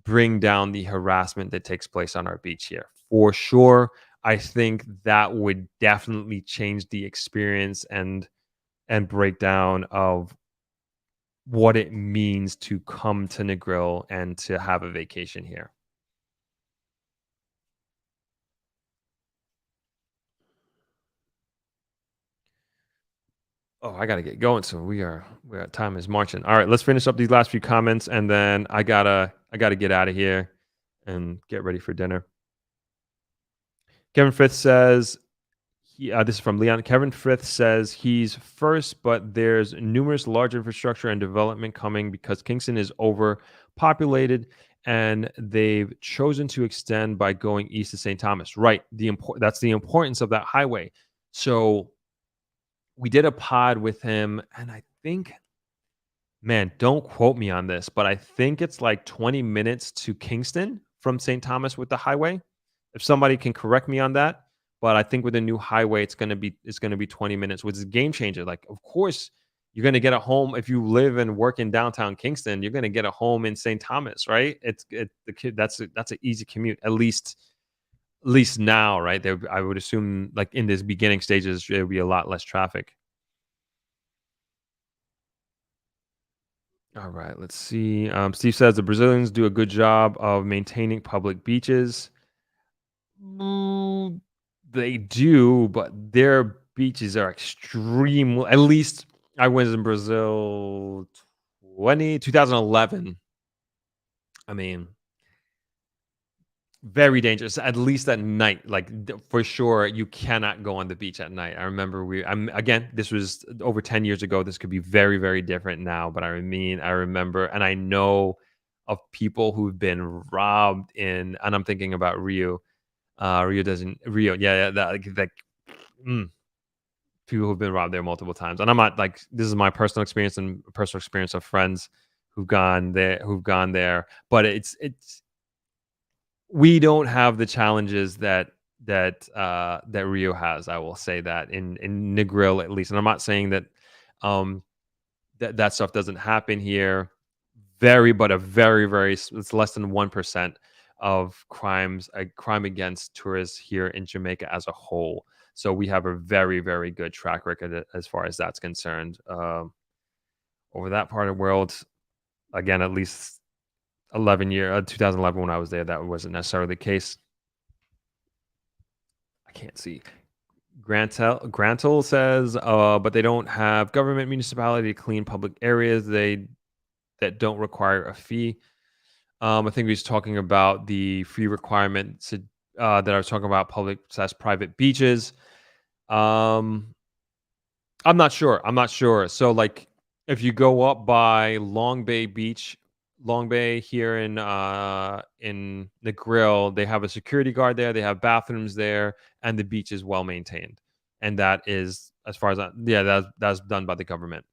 bring down the harassment that takes place on our beach here. For sure, I think that would definitely change the experience and breakdown of what it means to come to Negril and to have a vacation here. Oh, I gotta get going. So we are time is marching. All right, let's finish up these last few comments, and then I gotta get out of here and get ready for dinner. Kevin Frith says this is from Leon. Kevin Frith says he's first, but there's numerous large infrastructure and development coming because Kingston is overpopulated and they've chosen to extend by going east to St. Thomas. Right. That's the importance of that highway. So we did a pod with him, and I think, man, don't quote me on this, but I think it's like 20 minutes to Kingston from St. Thomas with the highway. If somebody can correct me on that, but I think with the new highway, it's gonna be 20 minutes, which is a game changer. Like, of course, you're gonna get a home if you live and work in downtown Kingston. You're gonna get a home in St. Thomas, right? The kid that's an easy commute, at least now, right? There, I would assume, like in this beginning stages, there would be a lot less traffic. All right, let's see. Steve says the Brazilians do a good job of maintaining public beaches. Mm, they do, but their beaches are extreme. At least I was in Brazil 2011. I mean, very dangerous, at least at night. Like for sure, you cannot go on the beach at night. I remember again, this was over 10 years ago. This could be very, very different now, but I remember, and I know of people who've been robbed and I'm thinking about Rio. Rio, yeah, yeah, mm, people who've been robbed there multiple times. And I'm not like, this is my personal experience and personal experience of friends who've gone there, but it's we don't have the challenges that Rio has. I will say that in Negril at least, and I'm not saying that um that stuff doesn't happen here. But a very, very it's less than 1%. of crime against tourists here in Jamaica as a whole. So we have a very, very good track record as far as that's concerned. Over that part of the world, again, at least 2011 when I was there, that wasn't necessarily the case. I can't see. Grantel says, but they don't have government municipality to clean public areas. They that don't require a fee. I think he's talking about the fee requirements that I was talking about public/private beaches. Um, I'm not sure. I'm not sure. So, like, if you go up by Long Bay Beach, Long Bay here in Negril, they have a security guard there. They have bathrooms there, and the beach is well maintained. And that is, as far as yeah, that's done by the government,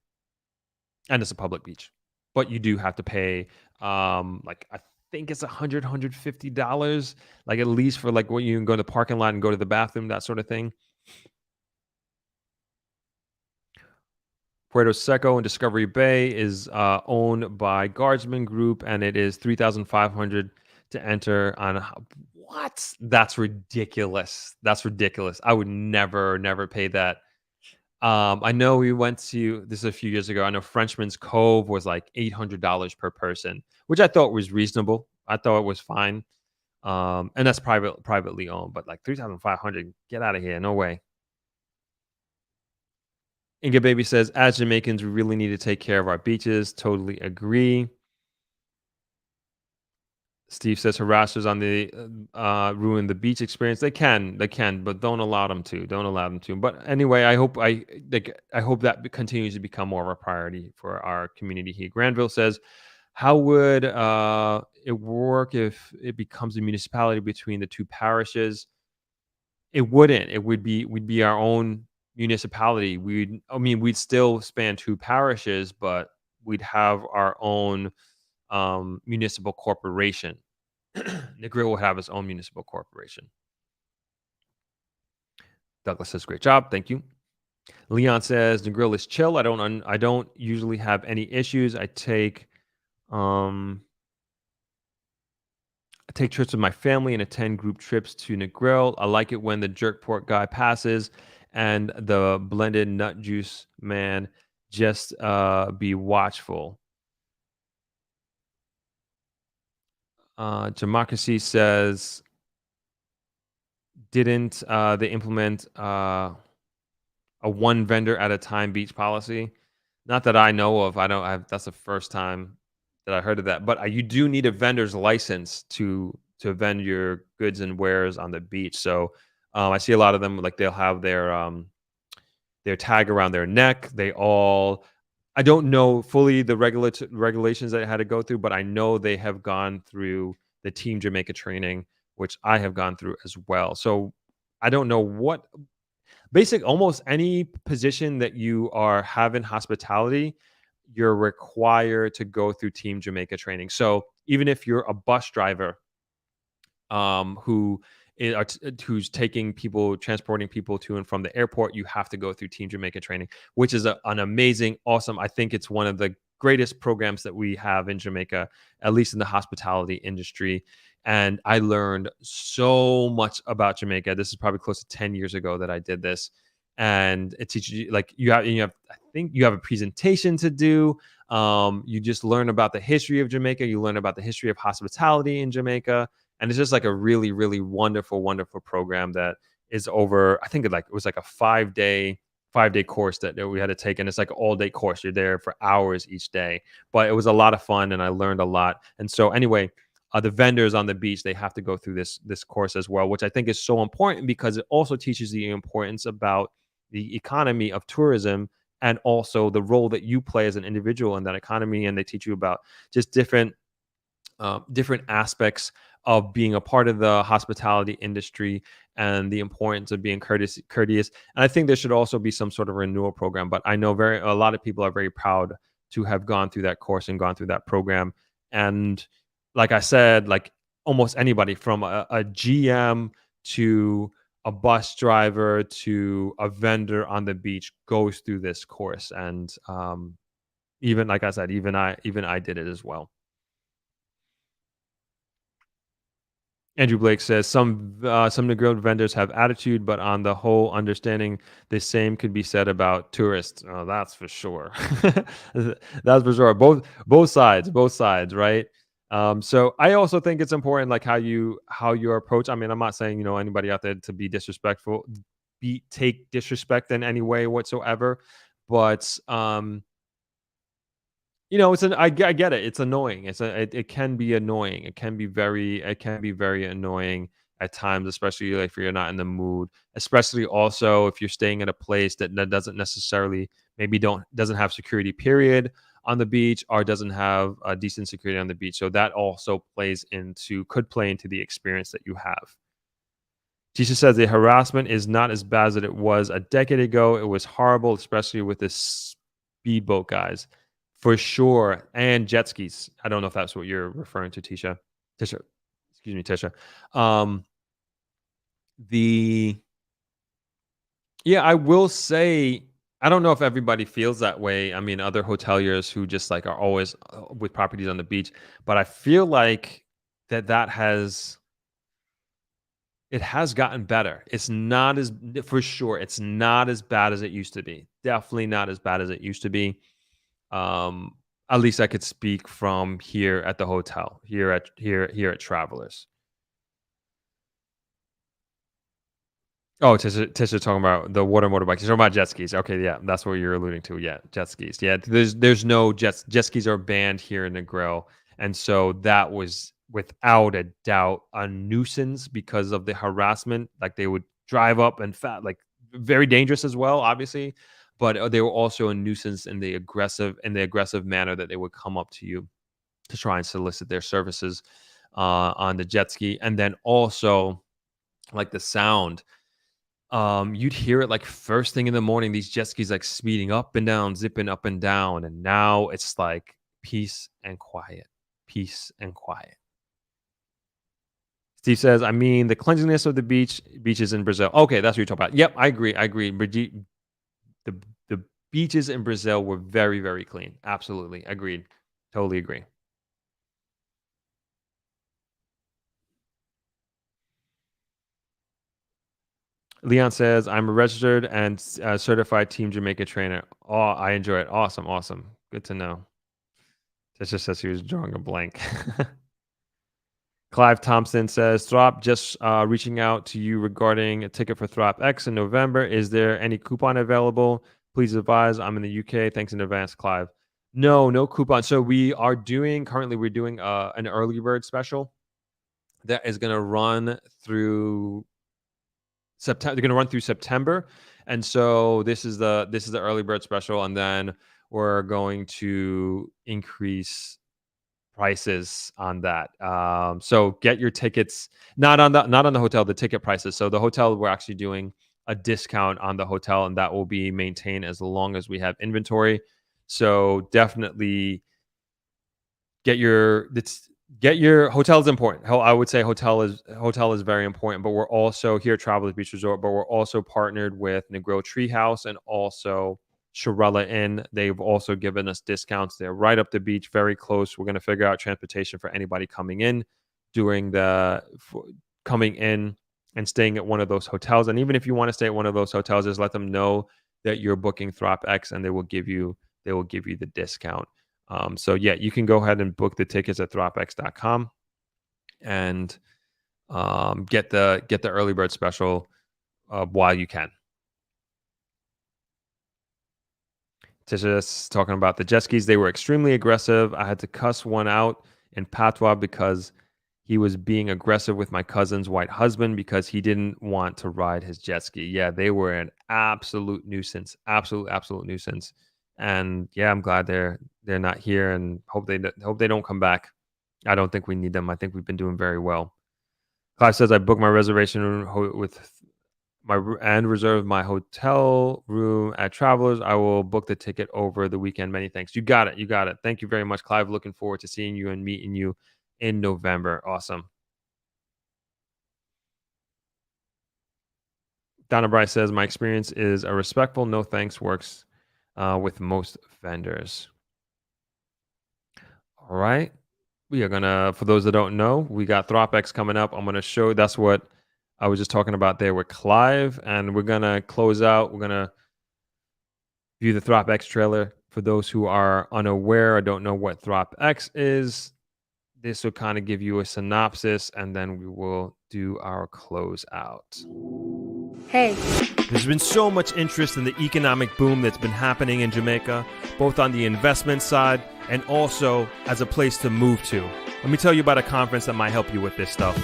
and it's a public beach. But you do have to pay, like I think it's $150, like at least for like when you can go to the parking lot and go to the bathroom, that sort of thing. Puerto Seco and Discovery Bay is owned by Guardsman Group, and it is 3,500 to enter on. What? That's ridiculous. That's ridiculous. I would never pay that. I know we went to this is a few years ago. I know Frenchman's Cove was like $800 per person, which I thought was reasonable. I thought it was fine. And that's privately owned, but like 3,500, get out of here. No way. Inga Baby says, as Jamaicans, we really need to take care of our beaches. Totally agree. Steve says harassers on the ruin the beach experience. They can, but don't allow them to. Don't allow them to. But anyway, I hope that continues to become more of a priority for our community here. Granville says, how would it work if it becomes a municipality between the two parishes? It wouldn't. We'd be our own municipality. We'd still span two parishes, but we'd have our own municipal corporation. Negril will have its own municipal corporation. Douglas says, "Great job, thank you." Leon says, "Negril is chill. I don't usually have any issues. I take trips with my family and attend group trips to Negril. I like it when the jerk pork guy passes and the blended nut juice man. Just be watchful." Democracy says, didn't they implement a one vendor at a time beach policy? Not that I know of. I don't have. That's the first time that I heard of that. But you do need a vendor's license to vend your goods and wares on the beach. So I see a lot of them like they'll have their tag around their neck. They all. I don't know fully the regulations that I had to go through, but I know they have gone through the Team Jamaica training, which I have gone through as well. So I don't know what almost any position that you are having hospitality, you're required to go through Team Jamaica training. So even if you're a bus driver, who who's transporting people to and from the airport, you have to go through Team Jamaica training, which is an amazing, awesome. I think it's one of the greatest programs that we have in Jamaica, at least in the hospitality industry. And I learned so much about Jamaica. This is probably close to 10 years ago that I did this. And it teaches you like I think you have a presentation to do. You just learn about the history of Jamaica. You learn about the history of hospitality in Jamaica, and it's just like a really, really wonderful program that is over. I think it was like a 5-day course that we had to take, and it's like an all-day course. You're there for hours each day, but it was a lot of fun, and I learned a lot. And so anyway, the vendors on the beach, they have to go through this course as well, which I think is so important because it also teaches the importance about the economy of tourism and also the role that you play as an individual in that economy. And they teach you about just different aspects of being a part of the hospitality industry and the importance of being courteous. And I think there should also be some sort of renewal program. But I know a lot of people are very proud to have gone through that course and gone through that program. And like I said, like almost anybody from a GM to a bus driver to a vendor on the beach goes through this course. And even like I said, even I did it as well. Andrew Blake says some Negril vendors have attitude, but on the whole, understanding the same could be said about tourists. Oh, that's for sure. That's for sure. Both sides, right? So I also think it's important, like how you approach. I mean, I'm not saying anybody out there to be disrespectful, be take disrespect in any way whatsoever, but I get it. It's annoying. It can be annoying. It can be very annoying at times, especially like if you're not in the mood. Especially also if you're staying at a place that doesn't necessarily maybe don't doesn't have security period on the beach or doesn't have a decent security on the beach. So that also could play into the experience that you have. Tisha says the harassment is not as bad as it was a decade ago. It was horrible, especially with the speedboat guys, for sure, and jet skis. I don't know if that's what you're referring to, Tisha. Tisha, excuse me, Tisha. Um, the Yeah, I will say I don't know if everybody feels that way. I mean, other hoteliers who just like are always with properties on the beach, but I feel like that has it has gotten better. It's not as for sure, it's not as bad as it used to be. Definitely not as bad as it used to be. Um, at least I could speak from here at the hotel, here at Travelers. Oh, Tisha talking about the water motorbikes. You're talking about jet skis. Okay, yeah, that's what you're alluding to. Yeah, jet skis. Yeah, there's no jet skis are banned here in the grill, and so that was without a doubt a nuisance because of the harassment. Like they would drive up and like very dangerous as well, obviously, but they were also a nuisance in the aggressive manner that they would come up to you to try and solicit their services on the jet ski, and then also like the sound you'd hear it like first thing in the morning, these jet skis like speeding up and down, zipping up and down. And now it's like peace and quiet, peace and quiet. Steve says, I mean, the cleanliness of the beaches in Brazil. Okay, that's what you're talking about. Yep, I agree. I agree. The, the beaches in Brazil were very, very clean. Absolutely. Agreed. Totally agree. Leon says, I'm a registered and certified Team Jamaica trainer. Oh, I enjoy it. Awesome. Awesome. Good to know. That just says he was drawing a blank. Clive Thompson says, Throp, just reaching out to you regarding a ticket for Throp X in November. Is there any coupon available? Please advise. I'm in the UK. Thanks in advance, Clive. No, no coupon. So currently we're doing an early bird special that is going to run through September. They're going to run through September. And so this is the early bird special. And then we're going to increase prices on that. So get your tickets not on the hotel, the ticket prices. So the hotel, we're actually doing a discount on the hotel, and that will be maintained as long as we have inventory. So definitely get your it's get your hotel is important. I would say hotel is very important, but we're also here at Travelers Beach Resort, but we're also partnered with Negril Treehouse and also Shirella Inn. They've also given us discounts. They're right up the beach, very close. We're going to figure out transportation for anybody coming in during coming in and staying at one of those hotels. And even if you want to stay at one of those hotels, just let them know that you're booking Throp X, and they will give you the discount. So yeah, you can go ahead and book the tickets at thropx.com and get the early bird special while you can. Tisha's talking about the jet skis. They were extremely aggressive. I had to cuss one out in patois because he was being aggressive with my cousin's white husband because he didn't want to ride his jet ski. Yeah, they were an absolute nuisance. Absolute nuisance. And yeah, I'm glad they're not here, and hope they don't come back. I don't think we need them. I think we've been doing very well. Clive says I booked my reservation with and reserve my hotel room at Travelers. I will book the ticket over the weekend. Many thanks. You got it. You got it. Thank you very much, Clive. Looking forward to seeing you and meeting you in November. Awesome. Donna Bryce says my experience is a respectful no thanks works with most vendors. All right. We are gonna, for those that don't know, we got ThropX coming up. I'm gonna show. That's what I was just talking about there with Clive, and we're gonna close out. We're gonna view the ThropX trailer. For those who are unaware or don't know what ThropX is, this will kind of give you a synopsis, and then we will do our close out. Hey. There's been so much interest in the economic boom that's been happening in Jamaica, both on the investment side and also as a place to move to. Let me tell you about a conference that might help you with this stuff.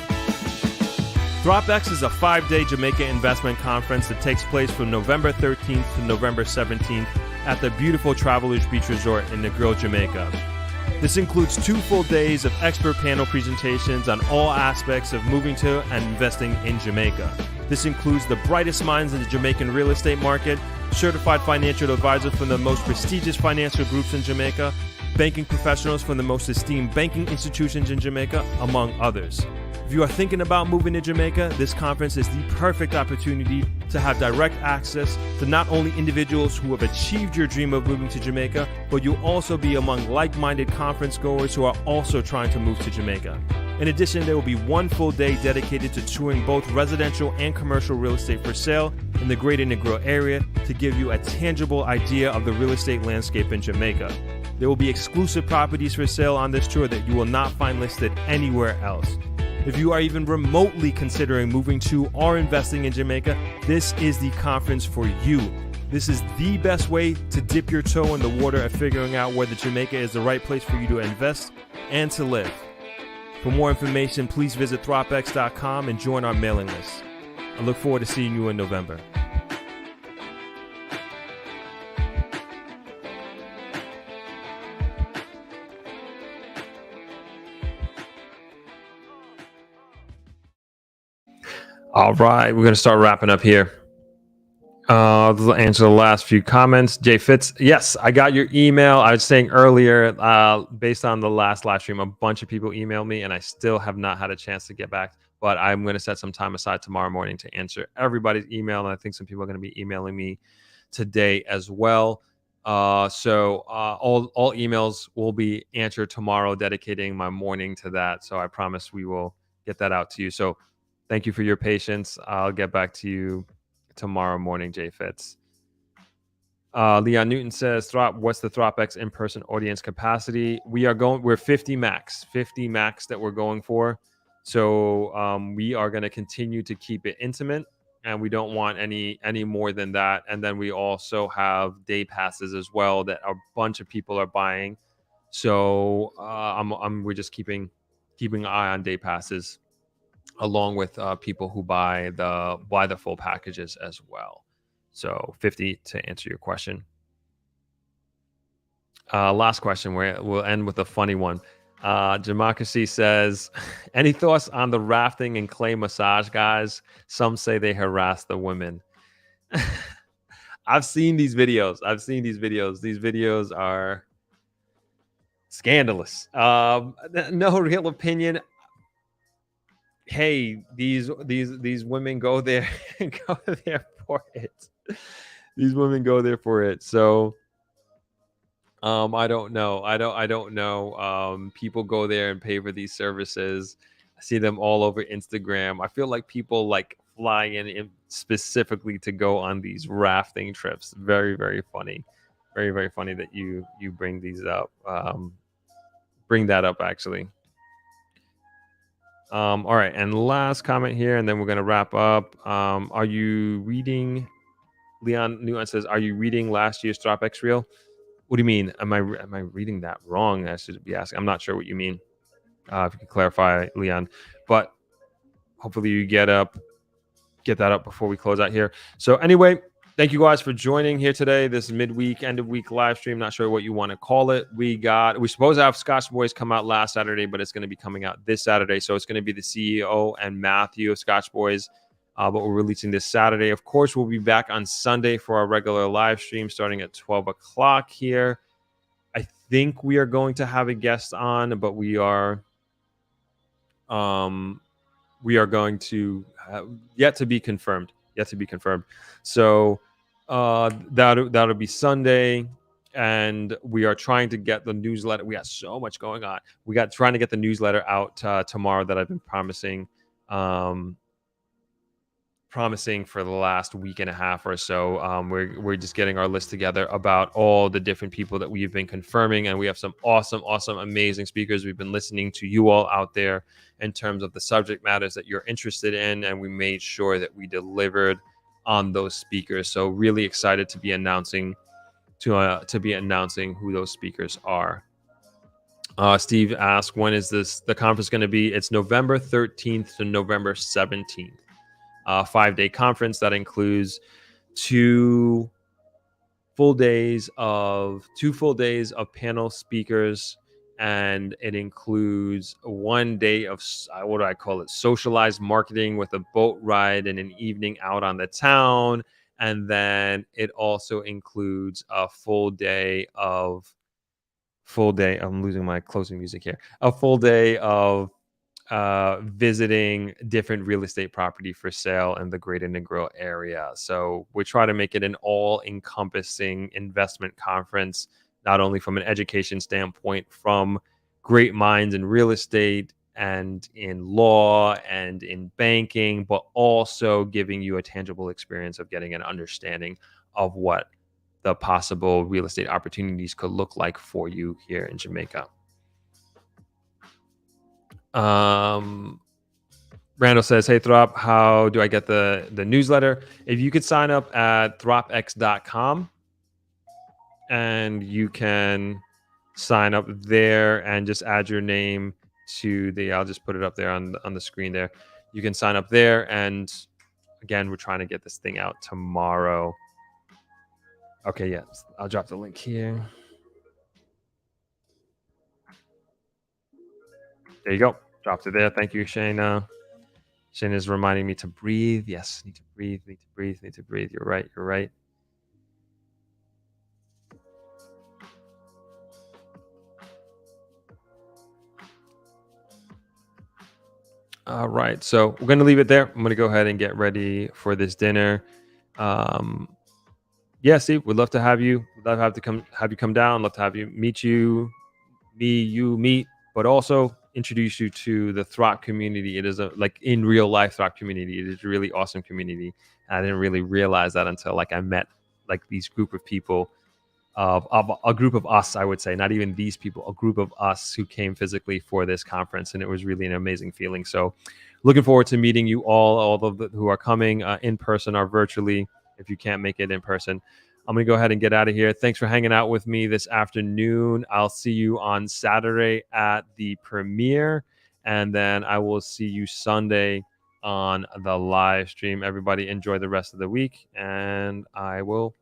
ThropX is a 5-day Jamaica investment conference that takes place from November 13th to November 17th at the beautiful Travelers Beach Resort in Negril, Jamaica. This includes 2 full days of expert panel presentations on all aspects of moving to and investing in Jamaica. This includes the brightest minds in the Jamaican real estate market, certified financial advisors from the most prestigious financial groups in Jamaica, banking professionals from the most esteemed banking institutions in Jamaica, among others. If you are thinking about moving to Jamaica, this conference is the perfect opportunity to have direct access to not only individuals who have achieved your dream of moving to Jamaica, but you'll also be among like-minded conference goers who are also trying to move to Jamaica. In addition, there will be 1 full day dedicated to touring both residential and commercial real estate for sale in the greater Negril area to give you a tangible idea of the real estate landscape in Jamaica. There will be exclusive properties for sale on this tour that you will not find listed anywhere else. If you are even remotely considering moving to or investing in Jamaica, this is the conference for you. This is the best way to dip your toe in the water of figuring out whether Jamaica is the right place for you to invest and to live. For more information, please visit thropx.com and join our mailing list. I look forward to seeing you in November. All right, we're going to start wrapping up here. I'll answer the last few comments. Jay Fitz, yes, I got your email. I was saying earlier, based on the last live stream, a bunch of people emailed me, and I still have not had a chance to get back. But I'm going to set some time aside tomorrow morning to answer everybody's email, and I think some people are going to be emailing me today as well. So all emails will be answered tomorrow, dedicating my morning to that. So I promise we will get that out to you. So thank you for your patience. I'll get back to you tomorrow morning, Jay Fitz. Leon Newton says, what's the ThropX in-person audience capacity? We're 50 max that we're going for. So we are going to continue to keep it intimate, and we don't want any more than that. And then we also have day passes as well that a bunch of people are buying. So we're just keeping an eye on day passes, along with people who buy the full packages as well. So 50 to answer your question. Last question, we'll end with a funny one. Democracy says, any thoughts on the rafting and clay massage guys? Some say they harass the women. I've seen these videos. These videos are scandalous. No real opinion. Hey, these women go there for it. These women go there for it. So I don't know. I don't know. People go there and pay for these services. I see them all over Instagram. I feel like people like fly in specifically to go on these rafting trips. Very, very funny. Very, very funny that you bring these up. Bring that up, actually. All right, and last comment here, and then we're gonna wrap up. Are you reading? Leon Newton says, "Are you reading last year's ThropX reel?" What do you mean? Am I reading that wrong? I should be asking. I'm not sure what you mean. If you could clarify, Leon. But hopefully you get that up before we close out here. So anyway, thank you guys for joining here today. This midweek, end of week live stream. Not sure what you want to call it. We're supposed to have Scotch Boys come out last Saturday, but it's going to be coming out this Saturday. So it's going to be the CEO and Matthew of Scotch Boys. But we're releasing this Saturday. Of course, we'll be back on Sunday for our regular live stream starting at 12 o'clock here. I think we are going to have a guest on, but we are going to yet to be confirmed. So that'll be Sunday. and we are trying to get the newsletter. We got so much going on. We got trying to get the newsletter out tomorrow that I've been um, promising for the last week and a half or so. We're just getting our list together about all the different people that we've been confirming, and we have some awesome, amazing speakers. We've been listening to you all out there in terms of the subject matters that you're interested in, and we made sure that we delivered on those speakers. So really excited to be announcing who those speakers are. Steve asked, when is the conference going to be? It's November 13th to November 17th. 5-day conference that includes two full days of panel speakers, and it includes 1 day of what do I call it, socialized marketing with a boat ride and an evening out on the town. And then it also includes a I'm losing my closing music here, a full day of visiting different real estate property for sale in the greater Negril area. So we try to make it an all-encompassing investment conference, not only from an education standpoint, from great minds in real estate and in law and in banking, but also giving you a tangible experience of getting an understanding of what the possible real estate opportunities could look like for you here in Jamaica. Randall says, hey, Throp, how do I get the newsletter? If you could sign up at thropx.com, and you can sign up there and just add your name to I'll just put it up there on the screen there. You can sign up there. And again, we're trying to get this thing out tomorrow. Okay, yeah, I'll drop the link here. There you go. Dropped it there. Thank you, Shayna. Shayna is reminding me to breathe. Yes, need to breathe. You're right. All right, so we're going to leave it there. I'm going to go ahead and get ready for this dinner. Yeah, Steve, we'd love to have you. We'd love to have you come down. Love to have you meet, but also introduce you to the Throp community. It is in real life Throp community. It is a really awesome community. And I didn't really realize that until I met these group of people, of a group of us, I would say, not even these people, a group of us who came physically for this conference, and it was really an amazing feeling. So looking forward to meeting you all of who are coming in person or virtually if you can't make it in person. I'm going to go ahead and get out of here. Thanks for hanging out with me this afternoon. I'll see you on Saturday at the premiere, and then I will see you Sunday on the live stream. Everybody enjoy the rest of the week, and I will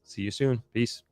see you soon. Peace.